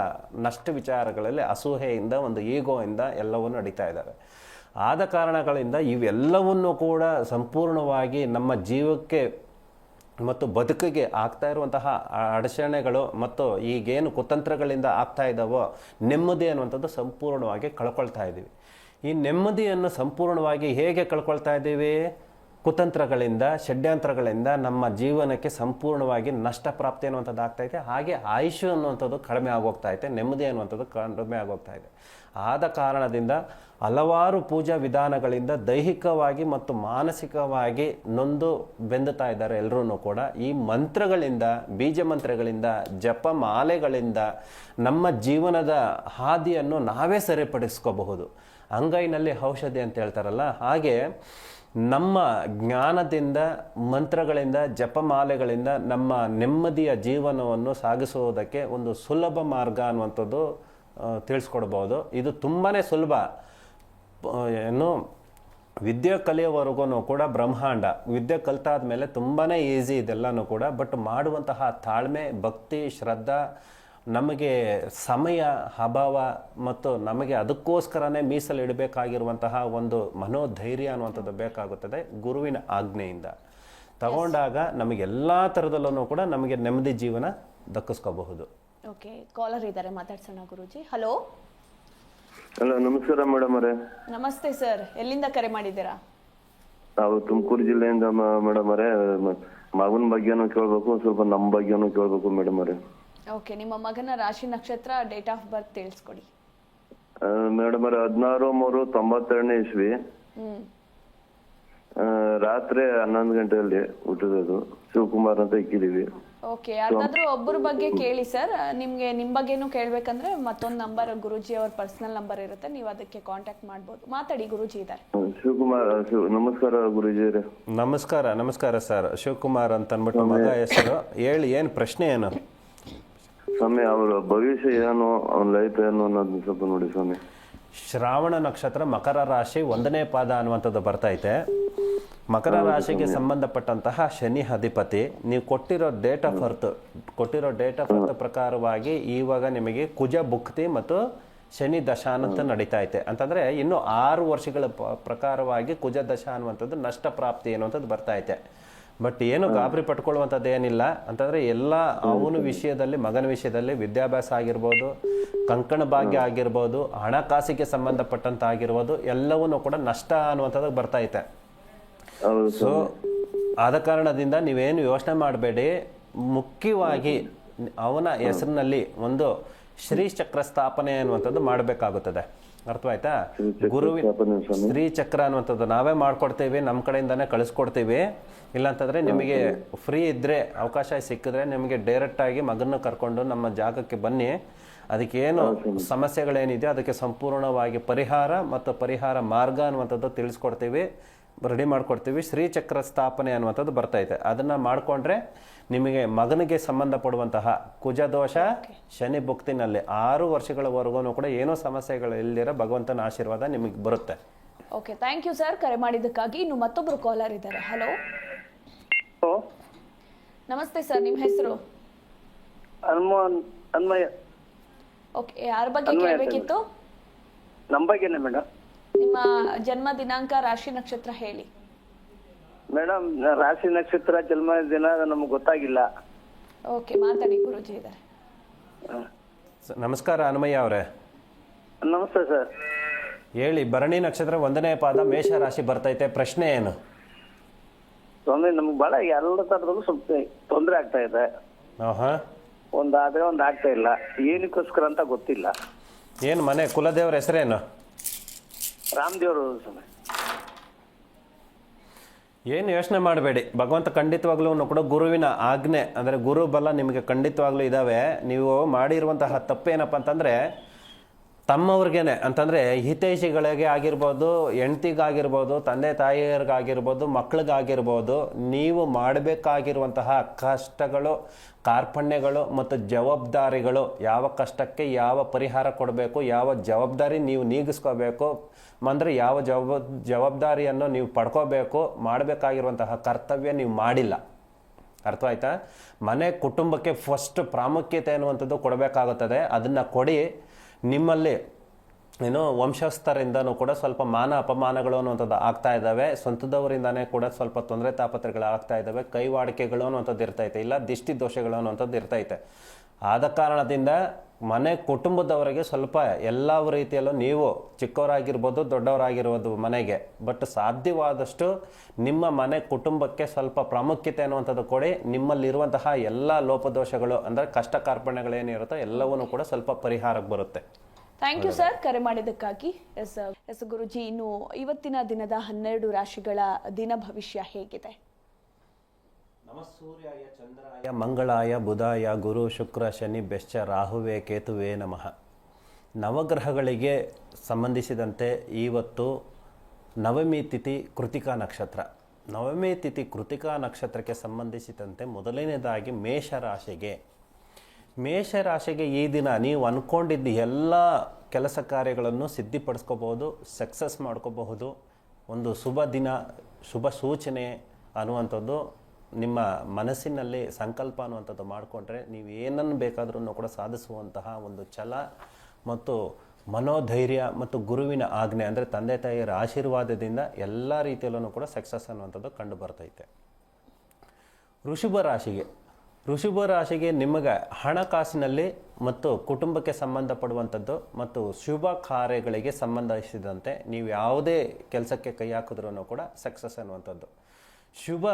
ನಷ್ಟ ವಿಚಾರಗಳಲ್ಲಿ ಅಸೂಹೆಯಿಂದ, ಒಂದು ಈಗೋಯಿಂದ ಎಲ್ಲವನ್ನು ನಡೀತಾ ಇದ್ದಾವೆ. ಆದ ಕಾರಣಗಳಿಂದ ಇವೆಲ್ಲವನ್ನೂ ಕೂಡ ಸಂಪೂರ್ಣವಾಗಿ ನಮ್ಮ ಜೀವಕ್ಕೆ ಮತ್ತು ಬದುಕಿಗೆ ಆಗ್ತಾ ಇರುವಂತಹ ಅಡಚಣೆಗಳು ಮತ್ತು ಈಗೇನು ಕುತಂತ್ರಗಳಿಂದ ಆಗ್ತಾ ಇದ್ದಾವೋ ನೆಮ್ಮದಿ ಅನ್ನುವಂಥದ್ದು ಸಂಪೂರ್ಣವಾಗಿ ಕಳ್ಕೊಳ್ತಾ ಇದ್ದೀವಿ. ಈ ನೆಮ್ಮದಿಯನ್ನು ಸಂಪೂರ್ಣವಾಗಿ ಹೇಗೆ ಕಳ್ಕೊಳ್ತಾ ಇದ್ದೀವಿ? ಕುತಂತ್ರಗಳಿಂದ, ಷಡ್ಯಂತ್ರಗಳಿಂದ ನಮ್ಮ ಜೀವನಕ್ಕೆ ಸಂಪೂರ್ಣವಾಗಿ ನಷ್ಟ ಪ್ರಾಪ್ತಿ ಅನ್ನುವಂಥದ್ದು ಆಗ್ತಾ ಇದೆ. ಹಾಗೆ ಆಯುಷ್ ಅನ್ನುವಂಥದ್ದು ಕಡಿಮೆ ಆಗೋಗ್ತಾ ಇದೆ, ನೆಮ್ಮದಿ ಅನ್ನುವಂಥದ್ದು ಕಡಿಮೆ ಆಗೋಗ್ತಾ ಇದೆ. ಆದ ಕಾರಣದಿಂದ ಹಲವಾರು ಪೂಜಾ ವಿಧಾನಗಳಿಂದ ದೈಹಿಕವಾಗಿ ಮತ್ತು ಮಾನಸಿಕವಾಗಿ ನೊಂದು ಬೆಂದುತ್ತಾ ಇದ್ದಾರೆ ಎಲ್ಲರೂ ಕೂಡ. ಈ ಮಂತ್ರಗಳಿಂದ, ಬೀಜ ಮಂತ್ರಗಳಿಂದ, ಜಪ ಮಾಲೆಗಳಿಂದ ನಮ್ಮ ಜೀವನದ ಹಾದಿಯನ್ನು ನಾವೇ ಸರಿಪಡಿಸ್ಕೋಬಹುದು. ಅಂಗೈನಲ್ಲಿ ಔಷಧಿ ಅಂತ ಹೇಳ್ತಾರಲ್ಲ, ಹಾಗೆ ನಮ್ಮ ಜ್ಞಾನದಿಂದ, ಮಂತ್ರಗಳಿಂದ, ಜಪಮಾಲೆಗಳಿಂದ ನಮ್ಮ ನೆಮ್ಮದಿಯ ಜೀವನವನ್ನು ಸಾಗಿಸುವುದಕ್ಕೆ ಒಂದು ಸುಲಭ ಮಾರ್ಗ ಅನ್ನುವಂಥದ್ದು ತಿಳಿಸ್ಕೊಡ್ಬೋದು. ಇದು ತುಂಬಾ ಸುಲಭ. ಏನು ವಿದ್ಯೆ ಕಲಿಯೋವರೆಗೂ ಕೂಡ ಬ್ರಹ್ಮಾಂಡ. ವಿದ್ಯೆ ಕಲಿತಾದ ಮೇಲೆ ತುಂಬಾ ಈಸಿ ಇದೆಲ್ಲನೂ ಕೂಡ. ಬಟ್ ಮಾಡುವಂತಹ ತಾಳ್ಮೆ, ಭಕ್ತಿ, ಶ್ರದ್ಧಾ, ನಮಗೆ ಸಮಯ ಅಭಾವ ಮತ್ತು ನಮಗೆ ಅದಕ್ಕೋಸ್ಕರನೇ ಮೀಸಲಿಡಬೇಕಾಗಿರುವಂತಹ ಒಂದು ಮನೋಧೈರ್ಯ ಅನ್ನುವಂಥದ್ದು ಬೇಕಾಗುತ್ತದೆ. ಗುರುವಿನ ಆಜ್ಞೆಯಿಂದ ತಗೊಂಡಾಗ ನಮಗೆಲ್ಲ ಥರದಲ್ಲೂ ಕೂಡ ನಮಗೆ ನೆಮ್ಮದಿ ಜೀವನ ದಕ್ಕಿಸ್ಕೋಬಹುದು. ಓಕೆ, ಕಾಲರ್ ಇದ್ದಾರೆ, ಮಾತಾಡ್ಸೋಣ ಗುರೂಜಿ. ಹಲೋ. ಹಲೋ, ನಮಸ್ಕಾರ ಮೇಡಮ್ ಅವರೇ. ನಮಸ್ತೆ ಸರ್, ಎಲ್ಲಿಂದ ಕರೆ ಮಾಡಿದ್ದೀರಾ? ನಾವು ತುಮಕೂರು ಜಿಲ್ಲೆಯಿಂದ ಮೇಡಮ್ ಅವರೇ. ಮಗನ ಬಗ್ಗೆನೂ ಕೇಳ್ಬೇಕು, ಸ್ವಲ್ಪ ನಮ್ಮ ಬಗ್ಗೆನೂ ಕೇಳ್ಬೇಕು ಮೇಡಮ್ ಅವರೇ. ಓಕೆ, ನಿಮ್ಮ ಮಗನ ರಾಶಿ, ನಕ್ಷತ್ರ, ಡೇಟ್ ಆಫ್ ಬರ್ತ್ ತಿಳಿಸ್ಕೊಡಿ. ಮೇಡಮ್ ಅವರೇ, 16/3/92 ಇಸ್ವಿ, ರಾತ್ರಿ 11 ಗಂಟೆಯಲ್ಲಿ ಹುಟ್ಟಿರೋದು. ಶಿವಕುಮಾರ್ ಅಂತ ಇಕ್ಕಿದೀವಿ. ಓಕೆ, ಯಾರ್ದಾದ್ರೂ ಒಬ್ಬರ ಬಗ್ಗೆ ಕೇಳಿ ಸರ್. ನಿಮ್ಗೆ ನಿಮ್ ಬಗ್ಗೆನೂ ಕೇಳ್ಬೇಕಂದ್ರೆ ಮತ್ತೊಂದು ನಂಬರ್, ಗುರೂಜಿ ಅವ್ರ ಪರ್ಸನಲ್ ನಂಬರ್ ಇರುತ್ತೆ, ನೀವು ಅದಕ್ಕೆ ಕಾಂಟ್ಯಾಕ್ಟ್ ಮಾಡ್ಬೋದು. ಮಾತಾಡಿ, ಗುರೂಜಿ ಇದ್ದಾರೆ. ಶಿವಕುಮಾರ್, ನಮಸ್ಕಾರ ಗುರೂಜಿ. ನಮಸ್ಕಾರ. ನಮಸ್ಕಾರ ಸರ್. ಶಿವಕುಮಾರ್ ಅಂತ ಅಂದ್ಬಿಟ್ಟು ಮಗ ಹೆಸರು. ಹೇಳಿ, ಏನು ಪ್ರಶ್ನೆ ಏನು? ಸ್ವಾಮಿ, ಅವರ ಭವಿಷ್ಯ ಏನು, ಅವನ ಲೈಫ್ ಏನು ಅನ್ನೋದನ್ನ ಸ್ವಲ್ಪ ನೋಡಿ ಸ್ವಾಮಿ. ಶ್ರಾವಣ ನಕ್ಷತ್ರ, ಮಕರ ರಾಶಿ, 1ನೇ ಪಾದ ಅನ್ನುವಂಥದ್ದು ಬರ್ತೈತೆ. ಮಕರ ರಾಶಿಗೆ ಸಂಬಂಧಪಟ್ಟಂತಹ ಶನಿ ಅಧಿಪತಿ. ನೀವು ಕೊಟ್ಟಿರೋ ಡೇಟ್ ಆಫ್ ಬರ್ತ್ ಪ್ರಕಾರವಾಗಿ ಇವಾಗ ನಿಮಗೆ ಕುಜ ಭುಕ್ತಿ ಮತ್ತು ಶನಿ ದಶಾ ಅಂತ ನಡೀತಾ ಐತೆ. ಅಂತಂದ್ರೆ ಇನ್ನು 6 ವರ್ಷಗಳ ಪ್ರಕಾರವಾಗಿ ಕುಜ ದಶಾ ಅನ್ನುವಂಥದ್ದು ನಷ್ಟ ಪ್ರಾಪ್ತಿ ಅನ್ನುವಂಥದ್ದು ಬರ್ತಾ ಐತೆ. ಬಟ್ ಏನು ಗಾಬರಿ ಪಟ್ಕೊಳ್ಳುವಂಥದ್ದು ಏನಿಲ್ಲ. ಅಂತಂದ್ರೆ ಎಲ್ಲ ಅವನ ವಿಷಯದಲ್ಲಿ, ಮಗನ ವಿಷಯದಲ್ಲಿ ವಿದ್ಯಾಭ್ಯಾಸ ಆಗಿರ್ಬೋದು, ಕಂಕಣ ಭಾಗ್ಯ ಆಗಿರ್ಬೋದು, ಹಣಕಾಸಿಗೆ ಸಂಬಂಧಪಟ್ಟಂತ ಆಗಿರ್ಬೋದು, ಎಲ್ಲವನ್ನೂ ಕೂಡ ನಷ್ಟ ಅನ್ನುವಂಥದ್ದು ಬರ್ತಾ ಐತೆ. ಸೊ ಆದ ಕಾರಣದಿಂದ ನೀವೇನು ಯೋಚನೆ ಮಾಡಬೇಡಿ. ಮುಖ್ಯವಾಗಿ ಅವನ ಹೆಸರಿನಲ್ಲಿ ಒಂದು ಶ್ರೀ ಚಕ್ರ ಸ್ಥಾಪನೆ ಅನ್ನುವಂಥದ್ದು ಮಾಡಬೇಕಾಗುತ್ತದೆ. ಅರ್ಥವಾಯ್ತಾ? ಗುರುವಿನ ಶ್ರೀ ಚಕ್ರ ಅನ್ನುವಂಥದ್ದು ನಾವೇ ಮಾಡ್ಕೊಡ್ತೀವಿ, ನಮ್ಮ ಕಡೆಯಿಂದಾನೇ ಕಳಿಸ್ಕೊಡ್ತೀವಿ. ಇಲ್ಲಾಂತಂದ್ರೆ ನಿಮಗೆ ಫ್ರೀ ಇದ್ರೆ, ಅವಕಾಶ ಸಿಕ್ಕಿದ್ರೆ ನಿಮಗೆ ಡೈರೆಕ್ಟ್ ಆಗಿ ಮಗನ ಕರ್ಕೊಂಡು ನಮ್ಮ ಜಾಗಕ್ಕೆ ಬನ್ನಿ. ಅದಕ್ಕೇನು ಸಮಸ್ಯೆಗಳೇನಿದೆ ಅದಕ್ಕೆ ಸಂಪೂರ್ಣವಾಗಿ ಪರಿಹಾರ ಮತ್ತು ಪರಿಹಾರ ಮಾರ್ಗ ಅನ್ನುವಂಥದ್ದು ತಿಳಿಸ್ಕೊಡ್ತೀವಿ, ರೆಡಿ ಮಾಡ್ಕೊಡ್ತೀವಿ. ಶ್ರೀಚಕ್ರ ಸ್ಥಾಪನೆ ಅನ್ನುವಂಥದ್ದು ಬರ್ತೈತೆ. ಅದನ್ನ ಮಾಡಿಕೊಂಡ್ರೆ ನಿಮಗೆ ಮಗನಿಗೆ ಸಂಬಂಧಪಡುವಂತಹ ಕುಜದೋಷ, ಶನಿ ಭುಕ್ತಿನಲ್ಲಿ 6 ವರ್ಷಗಳವರೆಗೂ ಕೂಡ ಏನೋ ಸಮಸ್ಯೆಗಳು ಇಲ್ದಿರ ಭಗವಂತನ ಆಶೀರ್ವಾದ ನಿಮಗೆ ಬರುತ್ತೆ. ಓಕೆ, ಥ್ಯಾಂಕ್ ಯು ಸರ್ ಕರೆ ಮಾಡಿದ್ದಕ್ಕಾಗಿ. ಇನ್ನು ಮತ್ತೊಬ್ರು ಕಾಲರ್ ಇದ್ದಾರೆ. ಹಲೋ. ನಮಸ್ತೆ ಸರ್, ನಿಮ್ಮ ಹೆಸರು? ಅನ್ಮಯ. ಓಕೆ, ಯಾರ ಬಗ್ಗೆ ಕೇಳಬೇಕಿತ್ತು? ನಮ್ಮ ಬಗ್ಗೆನೇ ಮೇಡಮ್. ನಿಮ್ಮ ಜನ್ಮ ದಿನಾಂಕ, ರಾಶಿ, ನಕ್ಷತ್ರ ಹೇಳಿ. ಮೇಡಮ್, ರಾಶಿ ನಕ್ಷತ್ರ ಜನ್ಮ ದಿನ ನಮ್ಗೆ ಗೊತ್ತಾಗಿಲ್ಲ. ಓಕೆ, ಮಾತಾಡಿ, ಗುರೂಜಿ ಇದ್ದಾರೆ. ನಮಸ್ಕಾರ ಹನುಮಯ್ಯ ಅವರೇ. ನಮಸ್ತೆ ಸರ್. ಹೇಳಿ, ಭರಣಿ ನಕ್ಷತ್ರ 1ನೇ ಪಾದ, ಮೇಷ ರಾಶಿ ಬರ್ತೈತೆ. ಪ್ರಶ್ನೆ ಏನು? ಸ್ವಾಮಿ, ನಮ್ಗೆ ಬಹಳ ಎಲ್ಲ ತರದಲ್ಲೂ ಸ್ವಲ್ಪ ತೊಂದರೆ ಆಗ್ತಾ ಇದೆ. ಒಂದಾದ್ರೆ ಒಂದ್ ಆಗ್ತಾ ಇಲ್ಲ. ಏನಕ್ಕೋಸ್ಕರ ಅಂತ ಗೊತ್ತಿಲ್ಲ. ಏನು ಮನೆ ಕುಲದೇವ್ರ ಹೆಸರೇನು? ರಾಮದೇವ್ರು ಸ್ವಾಮಿ. ಏನು ಯೋಚನೆ ಮಾಡಬೇಡಿ, ಭಗವಂತ ಖಂಡಿತವಾಗ್ಲೂ ಕೂಡ ಗುರುವಿನ ಆಜ್ಞೆ ಅಂದರೆ ಗುರು ಬಲ ನಿಮಗೆ ಖಂಡಿತವಾಗ್ಲೂ ಇದ್ದಾವೆ. ನೀವು ಮಾಡಿರುವಂತಹ ತಪ್ಪೇನಪ್ಪ ಅಂತಂದರೆ ತಮ್ಮವ್ರಿಗೇನೆ, ಅಂತಂದರೆ ಹಿತೈಷಿಗಳಿಗೆ ಆಗಿರ್ಬೋದು, ಹೆಂಡ್ತಿಗಾಗಿರ್ಬೋದು, ತಂದೆ ತಾಯಿಯರಿಗಾಗಿರ್ಬೋದು, ಮಕ್ಕಳಿಗಾಗಿರ್ಬೋದು, ನೀವು ಮಾಡಬೇಕಾಗಿರುವಂತಹ ಕಷ್ಟಗಳು, ಕಾರ್ಪಣ್ಯಗಳು ಮತ್ತು ಜವಾಬ್ದಾರಿಗಳು, ಯಾವ ಕಷ್ಟಕ್ಕೆ ಯಾವ ಪರಿಹಾರ ಕೊಡಬೇಕು, ಯಾವ ಜವಾಬ್ದಾರಿ ನೀವು ನೀಗಿಸ್ಕೋಬೇಕು, ಅಂದರೆ ಯಾವ ಜವಾಬ್ದಾರಿಯನ್ನು ನೀವು ಪಡ್ಕೋಬೇಕು, ಮಾಡಬೇಕಾಗಿರುವಂತಹ ಕರ್ತವ್ಯ ನೀವು ಮಾಡಿಲ್ಲ. ಅರ್ಥವಾಯ್ತಾ? ಮನೆ ಕುಟುಂಬಕ್ಕೆ ಫಸ್ಟ್ ಪ್ರಾಮುಖ್ಯತೆ ಅನ್ನುವಂಥದ್ದು ಕೊಡಬೇಕಾಗುತ್ತದೆ. ಅದನ್ನು ಕೊಡಿ. ನಿಮ್ಮಲ್ಲಿ ಏನು ವಂಶಸ್ಥರಿಂದನೂ ಕೂಡ ಸ್ವಲ್ಪ ಮಾನ ಅಪಮಾನಗಳು ಅನ್ನುವಂಥದ್ದು ಆಗ್ತಾ ಇದ್ದಾವೆ, ಸ್ವಂತದವರಿಂದಾನೇ ಕೂಡ ಸ್ವಲ್ಪ ತೊಂದರೆ ತಾಪತ್ರೆಗಳು ಆಗ್ತಾ ಇದ್ದಾವೆ, ಕೈವಾಡಿಕೆಗಳು ಅನ್ನುವಂಥದ್ದು ಇರ್ತೈತೆ, ಇಲ್ಲ ದಿಷ್ಟಿ ದೋಷಗಳು ಅನ್ನುವಂಥದ್ದು ಇರ್ತೈತೆ. ಆದ ಕಾರಣದಿಂದ ಮನೆ ಕುಟುಂಬದವರಿಗೆ ಸ್ವಲ್ಪ ಎಲ್ಲ ರೀತಿಯಲ್ಲೂ ನೀವು ಚಿಕ್ಕವರಾಗಿರ್ಬೋದು ದೊಡ್ಡವರಾಗಿರ್ಬೋದು ಮನೆಗೆ, ಬಟ್ ಸಾಧ್ಯವಾದಷ್ಟು ನಿಮ್ಮ ಮನೆ ಕುಟುಂಬಕ್ಕೆ ಸ್ವಲ್ಪ ಪ್ರಾಮುಖ್ಯತೆ ಅನ್ನುವಂಥದ್ದು ಕೊಡಿ. ನಿಮ್ಮಲ್ಲಿರುವಂತಹ ಎಲ್ಲ ಲೋಪದೋಷಗಳು ಅಂದರೆ ಕಷ್ಟ ಕಾರ್ಪಣ್ಯಗಳೇನಿರುತ್ತೋ ಎಲ್ಲವನ್ನೂ ಕೂಡ ಸ್ವಲ್ಪ ಪರಿಹಾರಕ್ಕೆ ಬರುತ್ತೆ. ಥ್ಯಾಂಕ್ ಯು ಸರ್, ಕರೆ ಮಾಡಿದ್ದಕ್ಕಾಗಿ. ಎಸ್ ಗುರುಜಿ, ಇನ್ನು ಇವತ್ತಿನ ದಿನದ 12 ರಾಶಿಗಳ ದಿನ ಭವಿಷ್ಯ ಹೇಗಿದೆ? ನಮಸ್ಸೂರ್ಯಾಯ ಚಂದ್ರಾಯ ಮಂಗಳಾಯ ಬುಧಾಯ ಗುರು ಶುಕ್ರ ಶನಿ ಬೆಶ್ಚ ರಾಹುವೇ ಕೇತುವೇ ನಮಃ. ನವಗ್ರಹಗಳಿಗೆ ಸಂಬಂಧಿಸಿದಂತೆ ಇವತ್ತು ನವಮಿ ತಿಥಿ ಕೃತಿಕಾ ನಕ್ಷತ್ರ. ನವಮಿ ತಿಥಿ ಕೃತಿಕಾ ನಕ್ಷತ್ರಕ್ಕೆ ಸಂಬಂಧಿಸಿದಂತೆ ಮೊದಲನೇದಾಗಿ ಮೇಷರಾಶಿಗೆ ಈ ದಿನ ನೀವು ಅಂದ್ಕೊಂಡಿದ್ದ ಎಲ್ಲ ಕೆಲಸ ಕಾರ್ಯಗಳನ್ನು ಸಿದ್ಧಿಪಡಿಸ್ಕೋಬಹುದು, ಸಕ್ಸಸ್ ಮಾಡ್ಕೋಬಹುದು. ಒಂದು ಶುಭ ದಿನ, ಶುಭ ಸೂಚನೆ ಅನ್ನುವಂಥದ್ದು ನಿಮ್ಮ ಮನಸ್ಸಿನಲ್ಲಿ ಸಂಕಲ್ಪ ಅನ್ನುವಂಥದ್ದು ಮಾಡಿಕೊಂಡ್ರೆ ನೀವು ಏನನ್ನು ಬೇಕಾದ್ರೂ ಕೂಡ ಸಾಧಿಸುವಂತಹ ಒಂದು ಛಲ ಮತ್ತು ಮನೋಧೈರ್ಯ ಮತ್ತು ಗುರುವಿನ ಆಜ್ಞೆ ಅಂದರೆ ತಂದೆ ತಾಯಿಯರ ಆಶೀರ್ವಾದದಿಂದ ಎಲ್ಲ ರೀತಿಯಲ್ಲೂ ಕೂಡ ಸಕ್ಸಸ್ ಅನ್ನುವಂಥದ್ದು ಕಂಡು ಬರ್ತೈತೆ. ವೃಷಭ ರಾಶಿಗೆ ನಿಮಗೆ ಹಣಕಾಸಿನಲ್ಲಿ ಮತ್ತು ಕುಟುಂಬಕ್ಕೆ ಸಂಬಂಧಪಡುವಂಥದ್ದು ಮತ್ತು ಶುಭ ಕಾರ್ಯಗಳಿಗೆ ಸಂಬಂಧಿಸಿದಂತೆ ನೀವು ಯಾವುದೇ ಕೆಲಸಕ್ಕೆ ಕೈ ಹಾಕಿದ್ರೂ ಕೂಡ ಸಕ್ಸಸ್ ಅನ್ನುವಂಥದ್ದು. ಶುಭ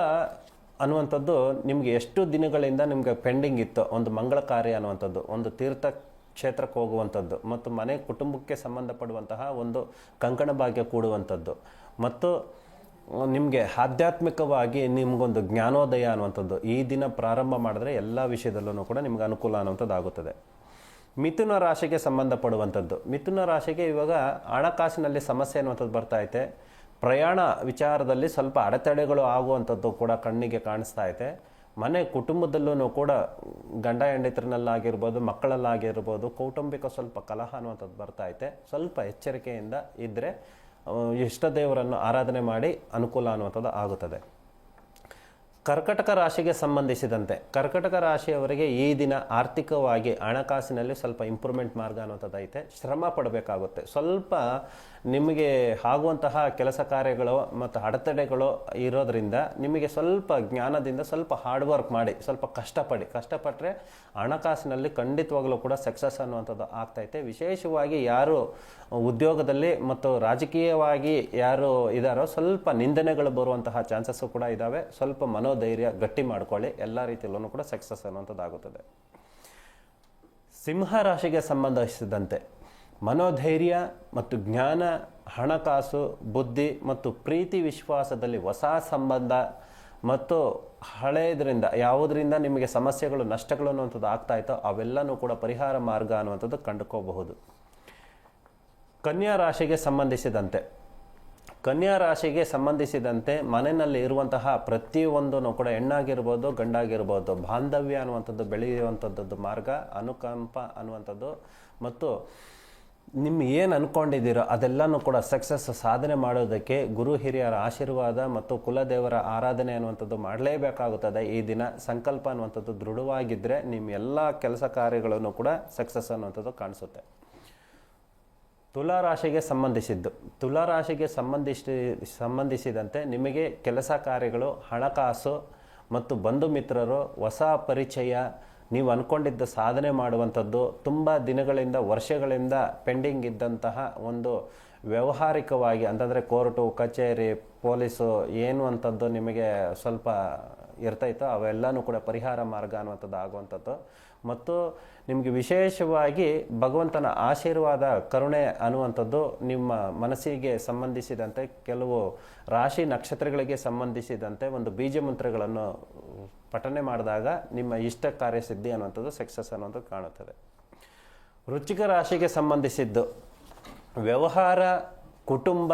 ಅನ್ನುವಂಥದ್ದು ನಿಮಗೆ ಎಷ್ಟು ದಿನಗಳಿಂದ ನಿಮಗೆ ಪೆಂಡಿಂಗ್ ಇತ್ತು, ಒಂದು ಮಂಗಳ ಕಾರ್ಯ ಅನ್ನುವಂಥದ್ದು, ಒಂದು ತೀರ್ಥ ಕ್ಷೇತ್ರಕ್ಕೆ ಹೋಗುವಂಥದ್ದು ಮತ್ತು ಮನೆ ಕುಟುಂಬಕ್ಕೆ ಸಂಬಂಧಪಡುವಂತಹ ಒಂದು ಕಂಕಣ ಭಾಗ್ಯ ಕೂಡುವಂಥದ್ದು ಮತ್ತು ನಿಮಗೆ ಆಧ್ಯಾತ್ಮಿಕವಾಗಿ ನಿಮಗೊಂದು ಜ್ಞಾನೋದಯ ಅನ್ನುವಂಥದ್ದು ಈ ದಿನ ಪ್ರಾರಂಭ ಮಾಡಿದ್ರೆ ಎಲ್ಲ ವಿಷಯದಲ್ಲೂ ಕೂಡ ನಿಮ್ಗೆ ಅನುಕೂಲ ಅನ್ನುವಂಥದ್ದು ಆಗುತ್ತದೆ. ಮಿಥುನ ರಾಶಿಗೆ ಸಂಬಂಧಪಡುವಂಥದ್ದು. ಮಿಥುನ ರಾಶಿಗೆ ಇವಾಗ ಹಣಕಾಸಿನಲ್ಲಿ ಸಮಸ್ಯೆ ಅನ್ನುವಂಥದ್ದು ಬರ್ತಾ ಐತೆ. ಪ್ರಯಾಣ ವಿಚಾರದಲ್ಲಿ ಸ್ವಲ್ಪ ಅಡೆತಡೆಗಳು ಆಗುವಂಥದ್ದು ಕೂಡ ಕಣ್ಣಿಗೆ ಕಾಣಿಸ್ತಾ ಐತೆ. ಮನೆ ಕುಟುಂಬದಲ್ಲೂ ಕೂಡ ಗಂಡ ಹೆಂಡತಿರಲ್ಲಾಗಿರ್ಬೋದು, ಮಕ್ಕಳಲ್ಲಾಗಿರ್ಬೋದು ಕೌಟುಂಬಿಕ ಸ್ವಲ್ಪ ಕಲಹ ಅನ್ನುವಂಥದ್ದು ಬರ್ತಾ ಐತೆ. ಸ್ವಲ್ಪ ಎಚ್ಚರಿಕೆಯಿಂದ ಇದ್ದರೆ ಇಷ್ಟ ದೇವರನ್ನು ಆರಾಧನೆ ಮಾಡಿ ಅನುಕೂಲ ಅನ್ನುವಂಥದ್ದು ಆಗುತ್ತದೆ. ಕರ್ಕಟಕ ರಾಶಿಗೆ ಸಂಬಂಧಿಸಿದಂತೆ ಕರ್ಕಟಕ ರಾಶಿಯವರಿಗೆ ಈ ದಿನ ಆರ್ಥಿಕವಾಗಿ ಹಣಕಾಸಿನಲ್ಲಿ ಸ್ವಲ್ಪ ಇಂಪ್ರೂವ್ಮೆಂಟ್ ಮಾರ್ಗ ಅನ್ನುವಂಥದ್ದು ಐತೆ. ಶ್ರಮ ಪಡಬೇಕಾಗುತ್ತೆ. ಸ್ವಲ್ಪ ನಿಮಗೆ ಆಗುವಂತಹ ಕೆಲಸ ಕಾರ್ಯಗಳು ಮತ್ತು ಅಡೆತಡೆಗಳು ಇರೋದ್ರಿಂದ ನಿಮಗೆ ಸ್ವಲ್ಪ ಜ್ಞಾನದಿಂದ ಸ್ವಲ್ಪ ಹಾರ್ಡ್ ವರ್ಕ್ ಮಾಡಿ ಸ್ವಲ್ಪ ಕಷ್ಟಪಟ್ಟರೆ ಹಣಕಾಸಿನಲ್ಲಿ ಖಂಡಿತವಾಗಲೂ ಕೂಡ ಸಕ್ಸಸ್ ಅನ್ನುವಂಥದ್ದು ಆಗ್ತೈತೆ. ವಿಶೇಷವಾಗಿ ಯಾರು ಉದ್ಯೋಗದಲ್ಲಿ ಮತ್ತು ರಾಜಕೀಯವಾಗಿ ಯಾರು ಇದ್ದಾರೋ ಸ್ವಲ್ಪ ನಿಂದನೆಗಳು ಬರುವಂತಹ ಚಾನ್ಸಸ್ಸು ಕೂಡ ಇದ್ದಾವೆ. ಸ್ವಲ್ಪ ಮನೋಧೈರ್ಯ ಗಟ್ಟಿ ಮಾಡ್ಕೊಳ್ಳಿ, ಎಲ್ಲ ರೀತಿಯಲ್ಲೂ ಕೂಡ ಸಕ್ಸಸ್ ಅನ್ನುವಂಥದ್ದು ಆಗುತ್ತದೆ. ಸಿಂಹ ರಾಶಿಗೆ ಸಂಬಂಧಿಸಿದಂತೆ ಮನೋಧೈರ್ಯ ಮತ್ತು ಜ್ಞಾನ, ಹಣಕಾಸು, ಬುದ್ಧಿ ಮತ್ತು ಪ್ರೀತಿ ವಿಶ್ವಾಸದಲ್ಲಿ ಹೊಸ ಸಂಬಂಧ ಮತ್ತು ಹಳೆಯದರಿಂದ ಯಾವುದರಿಂದ ನಿಮಗೆ ಸಮಸ್ಯೆಗಳು ನಷ್ಟಗಳು ಅನ್ನುವಂಥದ್ದು ಆಗ್ತಾ ಇತ್ತೋ ಅವೆಲ್ಲನೂ ಕೂಡ ಪರಿಹಾರ ಮಾರ್ಗ ಅನ್ನುವಂಥದ್ದು ಕಂಡುಕೋಬಹುದು. ಕನ್ಯಾ ರಾಶಿಗೆ ಸಂಬಂಧಿಸಿದಂತೆ ಮನೆಯಲ್ಲಿ ಇರುವಂತಹ ಪ್ರತಿಯೊಂದೂ ಕೂಡ ಹೆಣ್ಣಾಗಿರ್ಬೋದು ಗಂಡಾಗಿರ್ಬೋದು ಬಾಂಧವ್ಯ ಅನ್ನುವಂಥದ್ದು ಬೆಳೆಯುವಂಥದ್ದು ಮಾರ್ಗ, ಅನುಕಂಪ ಅನ್ನುವಂಥದ್ದು ಮತ್ತು ನಿಮ್ಮ ಏನು ಅಂದ್ಕೊಂಡಿದ್ದೀರೋ ಅದೆಲ್ಲನೂ ಕೂಡ ಸಕ್ಸಸ್ ಸಾಧನೆ ಮಾಡೋದಕ್ಕೆ ಗುರು ಹಿರಿಯರ ಆಶೀರ್ವಾದ ಮತ್ತು ಕುಲದೇವರ ಆರಾಧನೆ ಅನ್ನುವಂಥದ್ದು ಮಾಡಲೇಬೇಕಾಗುತ್ತದೆ. ಈ ದಿನ ಸಂಕಲ್ಪ ಅನ್ನುವಂಥದ್ದು ದೃಢವಾಗಿದ್ದರೆ ನಿಮ್ಮ ಎಲ್ಲ ಕೆಲಸ ಕಾರ್ಯಗಳನ್ನು ಕೂಡ ಸಕ್ಸಸ್ ಅನ್ನುವಂಥದ್ದು ಕಾಣಿಸುತ್ತೆ. ತುಲಾರಾಶಿಗೆ ಸಂಬಂಧಿಸಿದಂತೆ ನಿಮಗೆ ಕೆಲಸ ಕಾರ್ಯಗಳು, ಹಣಕಾಸು ಮತ್ತು ಬಂಧು ಮಿತ್ರರು, ಹೊಸ ಪರಿಚಯ, ನೀವು ಅಂದ್ಕೊಂಡಿದ್ದ ಸಾಧನೆ ಮಾಡುವಂಥದ್ದು, ತುಂಬ ದಿನಗಳಿಂದ ವರ್ಷಗಳಿಂದ ಪೆಂಡಿಂಗ್ ಇದ್ದಂತಹ ಒಂದು ವ್ಯಾವಹಾರಿಕವಾಗಿ ಅಂತಂದರೆ ಕೋರ್ಟು ಕಚೇರಿ ಪೊಲೀಸು ಏನು ಅಂಥದ್ದು ನಿಮಗೆ ಸ್ವಲ್ಪ ಇರ್ತೈತೋ ಅವೆಲ್ಲನೂ ಕೂಡ ಪರಿಹಾರ ಮಾರ್ಗ ಅನ್ನುವಂಥದ್ದು ಆಗುವಂಥದ್ದು ಮತ್ತು ನಿಮಗೆ ವಿಶೇಷವಾಗಿ ಭಗವಂತನ ಆಶೀರ್ವಾದ ಕರುಣೆ ಅನ್ನುವಂಥದ್ದು ನಿಮ್ಮ ಮನಸ್ಸಿಗೆ ಸಂಬಂಧಿಸಿದಂತೆ ಕೆಲವು ರಾಶಿ ನಕ್ಷತ್ರಗಳಿಗೆ ಸಂಬಂಧಿಸಿದಂತೆ ಒಂದು ಬೀಜ ಮಂತ್ರಗಳನ್ನು ಪಠನೆ ಮಾಡಿದಾಗ ನಿಮ್ಮ ಇಷ್ಟ ಕಾರ್ಯಸಿದ್ಧಿ ಅನ್ನುವಂಥದ್ದು ಸಕ್ಸಸ್ ಅನ್ನುವಂಥದ್ದು ಕಾಣುತ್ತದೆ. ವೃಶ್ಚಿಕ ರಾಶಿಗೆ ಸಂಬಂಧಿಸಿದ್ದು ವ್ಯವಹಾರ, ಕುಟುಂಬ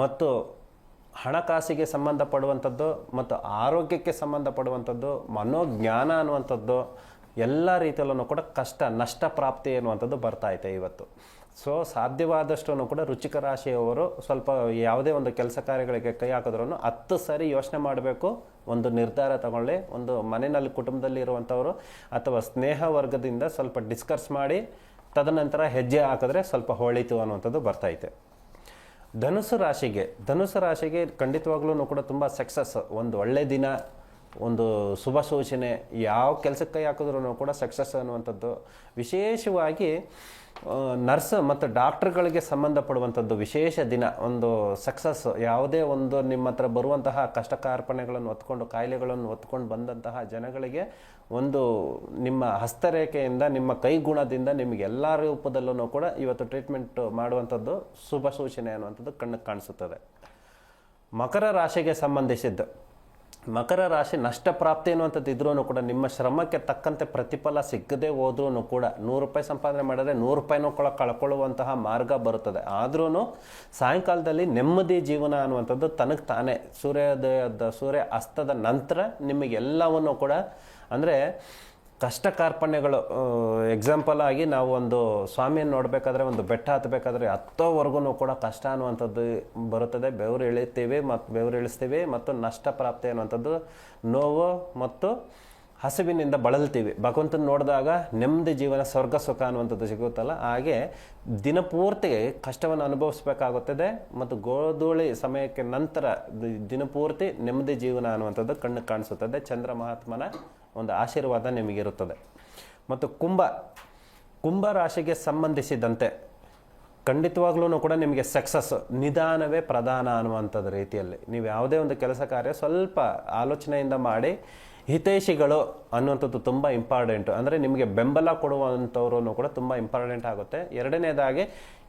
ಮತ್ತು ಹಣಕಾಸಿಗೆ ಸಂಬಂಧಪಡುವಂಥದ್ದು ಮತ್ತು ಆರೋಗ್ಯಕ್ಕೆ ಸಂಬಂಧಪಡುವಂಥದ್ದು, ಮನೋಜ್ಞಾನ ಅನ್ನುವಂಥದ್ದು ಎಲ್ಲ ರೀತಿಯಲ್ಲೂ ಕೂಡ ನಷ್ಟ ಪ್ರಾಪ್ತಿ ಅನ್ನುವಂಥದ್ದು ಬರ್ತಾ ಐತೆ ಇವತ್ತು. ಸೊ ಸಾಧ್ಯವಾದಷ್ಟು ಕೂಡ ವೃಶ್ಚಿಕ ರಾಶಿಯವರು ಸ್ವಲ್ಪ ಯಾವುದೇ ಒಂದು ಕೆಲಸ ಕಾರ್ಯಗಳಿಗೆ ಕೈ ಹಾಕಿದ್ರೂ 10 ಸರಿ ಯೋಚನೆ ಮಾಡಬೇಕು, ಒಂದು ನಿರ್ಧಾರ ತಗೊಳ್ಳಿ. ಒಂದು ಮನೆಯಲ್ಲಿ ಕುಟುಂಬದಲ್ಲಿ ಇರುವಂಥವರು ಅಥವಾ ಸ್ನೇಹ ವರ್ಗದಿಂದ ಸ್ವಲ್ಪ ಡಿಸ್ಕಸ್ ಮಾಡಿ ತದನಂತರ ಹೆಜ್ಜೆ ಹಾಕಿದ್ರೆ ಸ್ವಲ್ಪ ಹೊಳಿತು ಅನ್ನುವಂಥದ್ದು ಬರ್ತೈತೆ. ಧನುಸು ರಾಶಿಗೆ ಖಂಡಿತವಾಗ್ಲೂ ಕೂಡ ತುಂಬ ಸಕ್ಸಸ್, ಒಂದು ಒಳ್ಳೆ ದಿನ, ಒಂದು ಶುಭ ಸೂಚನೆ, ಯಾವ ಕೆಲಸಕ್ಕೆ ಕೈ ಹಾಕಿದ್ರೂ ಕೂಡ ಸಕ್ಸಸ್ ಅನ್ನುವಂಥದ್ದು. ವಿಶೇಷವಾಗಿ ನರ್ಸ್ ಮತ್ತು ಡಾಕ್ಟರ್ಗಳಿಗೆ ಸಂಬಂಧಪಡುವಂಥದ್ದು ವಿಶೇಷ ದಿನ, ಒಂದು ಸಕ್ಸಸ್. ಯಾವುದೇ ಒಂದು ನಿಮ್ಮ ಹತ್ರ ಬರುವಂತಹ ಕಷ್ಟ ಕಾರ್ಪಣ್ಯಗಳನ್ನು ಹೊತ್ಕೊಂಡು, ಕಾಯಿಲೆಗಳನ್ನು ಹೊತ್ಕೊಂಡು ಬಂದಂತಹ ಜನಗಳಿಗೆ ಒಂದು ನಿಮ್ಮ ಹಸ್ತರೇಖೆಯಿಂದ, ನಿಮ್ಮ ಕೈಗುಣದಿಂದ ನಿಮಗೆ ಎಲ್ಲ ರೂಪದಲ್ಲೂ ಕೂಡ ಇವತ್ತು ಟ್ರೀಟ್ಮೆಂಟ್ ಮಾಡುವಂಥದ್ದು ಶುಭ ಸೂಚನೆ ಅನ್ನುವಂಥದ್ದು ಕಣ್ಣಿಗೆ ಕಾಣಿಸುತ್ತದೆ. ಮಕರ ರಾಶಿಗೆ ಸಂಬಂಧಿಸಿದ್ದು, ಮಕರ ರಾಶಿ ನಷ್ಟ ಪ್ರಾಪ್ತಿ ಅನ್ನುವಂಥದ್ದು ಇದ್ರೂ ಕೂಡ ನಿಮ್ಮ ಶ್ರಮಕ್ಕೆ ತಕ್ಕಂತೆ ಪ್ರತಿಫಲ ಸಿಗದೆ ಹೋದ್ರೂ ಕೂಡ 100 ರೂಪಾಯಿ ಸಂಪಾದನೆ ಮಾಡಿದ್ರೆ 100 ರೂಪಾಯಿನೂ ಕಳ್ಕೊಳ್ಳುವಂತಹ ಮಾರ್ಗ ಬರುತ್ತದೆ. ಆದ್ರೂ ಸಾಯಂಕಾಲದಲ್ಲಿ ನೆಮ್ಮದಿ ಜೀವನ ಅನ್ನುವಂಥದ್ದು ತನಗೆ ತಾನೇ ಸೂರ್ಯ ಅಸ್ತದ ನಂತರ ನಿಮಗೆಲ್ಲವನ್ನು ಕೂಡ, ಅಂದರೆ ಕಷ್ಟ ಕಾರ್ಪಣ್ಯಗಳು, ಎಕ್ಸಾಂಪಲ್ ಆಗಿ ನಾವು ಒಂದು ಸ್ವಾಮಿಯನ್ನು ನೋಡಬೇಕಾದ್ರೆ, ಒಂದು ಬೆಟ್ಟ ಹತ್ತಬೇಕಾದ್ರೆ ಹತ್ತೋವರೆಗೂ ಕೂಡ ಕಷ್ಟ ಅನ್ನುವಂಥದ್ದು ಬರುತ್ತದೆ. ಬೆವರು ಇಳಿಸ್ತೀವಿ ಮತ್ತು ನಷ್ಟ ಪ್ರಾಪ್ತಿ ಅನ್ನುವಂಥದ್ದು, ನೋವು ಮತ್ತು ಹಸಿವಿನಿಂದ ಬಳಲ್ತೀವಿ. ಭಗವಂತನ ನೋಡಿದಾಗ ನೆಮ್ಮದಿ ಜೀವನ, ಸ್ವರ್ಗ ಸುಖ ಅನ್ನುವಂಥದ್ದು ಸಿಗುತ್ತಲ್ಲ, ಹಾಗೆ ದಿನಪೂರ್ತಿ ಕಷ್ಟವನ್ನು ಅನುಭವಿಸ್ಬೇಕಾಗುತ್ತದೆ ಮತ್ತು ಗೋಧೂಳಿ ಸಮಯಕ್ಕೆ ನಂತರ ದಿನಪೂರ್ತಿ ನೆಮ್ಮದಿ ಜೀವನ ಅನ್ನುವಂಥದ್ದು ಕಣ್ಣು ಕಾಣಿಸುತ್ತದೆ. ಚಂದ್ರ ಮಹಾತ್ಮನ ಒಂದು ಆಶೀರ್ವಾದ ನಿಮಗಿರುತ್ತದೆ. ಮತ್ತು ಕುಂಭ ರಾಶಿಗೆ ಸಂಬಂಧಿಸಿದಂತೆ ಖಂಡಿತವಾಗ್ಲೂ ಕೂಡ ನಿಮಗೆ ಸಕ್ಸಸ್, ನಿಧಾನವೇ ಪ್ರಧಾನ ಅನ್ನುವಂಥದ್ದು ರೀತಿಯಲ್ಲಿ ನೀವು ಯಾವುದೇ ಒಂದು ಕೆಲಸ ಕಾರ್ಯ ಸ್ವಲ್ಪ ಆಲೋಚನೆಯಿಂದ ಮಾಡಿ. ಹಿತೈಷಿಗಳು ಅನ್ನುವಂಥದ್ದು ತುಂಬ ಇಂಪಾರ್ಟೆಂಟು, ಅಂದರೆ ನಿಮಗೆ ಬೆಂಬಲ ಕೊಡುವಂಥವ್ರೂ ಕೂಡ ತುಂಬ ಇಂಪಾರ್ಟೆಂಟ್ ಆಗುತ್ತೆ. ಎರಡನೇದಾಗಿ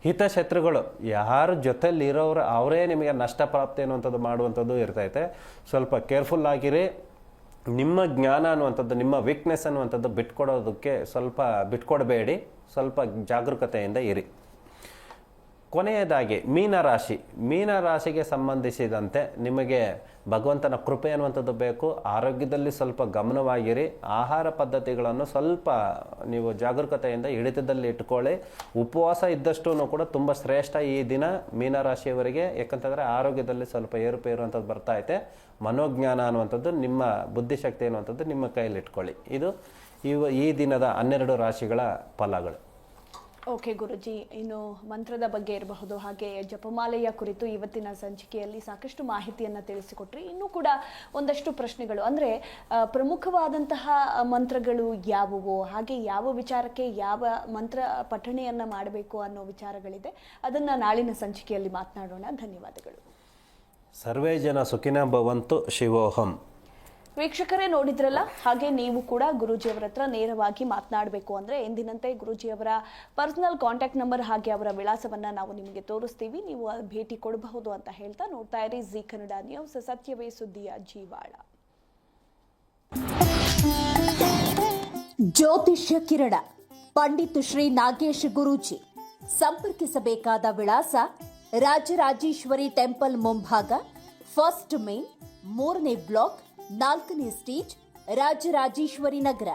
ಹಿತಶತ್ರುಗಳು, ಯಾರು ಜೊತೆಲಿ ಇರೋರು ಅವರೇ ನಿಮಗೆ ನಷ್ಟ ಪ್ರಾಪ್ತಿ ಅನ್ನುವಂಥದ್ದು ಮಾಡುವಂಥದ್ದು ಇರ್ತೈತೆ. ಸ್ವಲ್ಪ ಕೇರ್ಫುಲ್ ಆಗಿರಿ. ನಿಮ್ಮ ಜ್ಞಾನ ಅನ್ನುವಂಥದ್ದು, ನಿಮ್ಮ ವೀಕ್ನೆಸ್ ಅನ್ನುವಂಥದ್ದು ಬಿಟ್ಕೊಡೋದಕ್ಕೆ ಸ್ವಲ್ಪ ಬಿಟ್ಕೊಡಬೇಡಿ, ಸ್ವಲ್ಪ ಜಾಗರೂಕತೆಯಿಂದ ಇರಿ. ಕೊನೆಯದಾಗಿ ಮೀನರಾಶಿಗೆ ಸಂಬಂಧಿಸಿದಂತೆ ನಿಮಗೆ ಭಗವಂತನ ಕೃಪೆ ಅನ್ನುವಂಥದ್ದು ಬೇಕು. ಆರೋಗ್ಯದಲ್ಲಿ ಸ್ವಲ್ಪ ಗಮನವಾಗಿರಿ. ಆಹಾರ ಪದ್ಧತಿಗಳನ್ನು ಸ್ವಲ್ಪ ನೀವು ಜಾಗರೂಕತೆಯಿಂದ ಹಿಡಿತದಲ್ಲಿ ಇಟ್ಕೊಳ್ಳಿ. ಉಪವಾಸ ಇದ್ದಷ್ಟೂ ಕೂಡ ತುಂಬ ಶ್ರೇಷ್ಠ ಈ ದಿನ ಮೀನರಾಶಿಯವರಿಗೆ. ಯಾಕಂತಂದರೆ ಆರೋಗ್ಯದಲ್ಲಿ ಸ್ವಲ್ಪ ಏರುಪೇರು ಅಂಥದ್ದು ಬರ್ತಾ ಐತೆ. ಮನೋಜ್ಞಾನ ಅನ್ನುವಂಥದ್ದು, ನಿಮ್ಮ ಬುದ್ಧಿಶಕ್ತಿ ಅನ್ನುವಂಥದ್ದು ನಿಮ್ಮ ಕೈಯಲ್ಲಿ ಇಟ್ಕೊಳ್ಳಿ. ಇದು ಈ ದಿನದ 12 ರಾಶಿಗಳ ಫಲಗಳು. ಓಕೆ ಗುರುಜಿ, ಇನ್ನು ಮಂತ್ರದ ಬಗ್ಗೆ ಇರಬಹುದು, ಹಾಗೆ ಜಪಮಾಲೆಯ ಕುರಿತು ಇವತ್ತಿನ ಸಂಚಿಕೆಯಲ್ಲಿ ಸಾಕಷ್ಟು ಮಾಹಿತಿಯನ್ನು ತಿಳಿಸಿಕೊಟ್ರಿ. ಇನ್ನೂ ಕೂಡ ಒಂದಷ್ಟು ಪ್ರಶ್ನೆಗಳು, ಅಂದರೆ ಪ್ರಮುಖವಾದಂತಹ ಮಂತ್ರಗಳು ಯಾವುವು, ಹಾಗೆ ಯಾವ ವಿಚಾರಕ್ಕೆ ಯಾವ ಮಂತ್ರ ಪಠಣೆಯನ್ನು ಮಾಡಬೇಕು ಅನ್ನೋ ವಿಚಾರಗಳಿದೆ. ಅದನ್ನು ನಾಳಿನ ಸಂಚಿಕೆಯಲ್ಲಿ ಮಾತನಾಡೋಣ. ಧನ್ಯವಾದಗಳು. ಸರ್ವೇ ಜನ ಸುಖಿನ ಭವಂತು. ಶಿವೋಹಂ. ವೀಕ್ಷಕರೇ ನೋಡಿದ್ರಲ್ಲ, ಹಾಗೆ ನೀವು ಕೂಡ ಗುರೂಜಿಯವರ ಹತ್ರ ನೇರವಾಗಿ ಮಾತನಾಡಬೇಕು ಅಂದರೆ ಎಂದಿನಂತೆ ಗುರೂಜಿಯವರ ಪರ್ಸನಲ್ ಕಾಂಟ್ಯಾಕ್ಟ್ ನಂಬರ್ ಹಾಗೆ ಅವರ ವಿಳಾಸವನ್ನು ನಾವು ನಿಮಗೆ ತೋರಿಸ್ತೀವಿ. ನೀವು ಭೇಟಿ ಕೊಡಬಹುದು ಅಂತ ಹೇಳ್ತಾ ನೋಡ್ತಾ ಇರಿ ಜಿ ಕನ್ನಡ ನ್ಯೂಸ್, ಸತ್ಯವೇ ಸುದ್ದಿಯ ಜೀವಾಳ. ಜ್ಯೋತಿಷ್ಯ ಕಿರಣ ಪಂಡಿತ್ ಶ್ರೀ ನಾಗೇಶ್ ಗುರೂಜಿ. ಸಂಪರ್ಕಿಸಬೇಕಾದ ವಿಳಾಸ ರಾಜರಾಜೇಶ್ವರಿ ಟೆಂಪಲ್ ಮುಂಭಾಗ, ಫಸ್ಟ್ ಮೇನ್, 3ನೇ ಬ್ಲಾಕ್, 4ನೇ ಸ್ಟೇಜ್, ರಾಜರಾಜೇಶ್ವರಿ ನಗರ,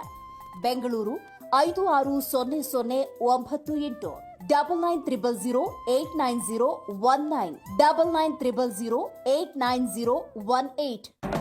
ಬೆಂಗಳೂರು 560098. 9900089019 9900089018.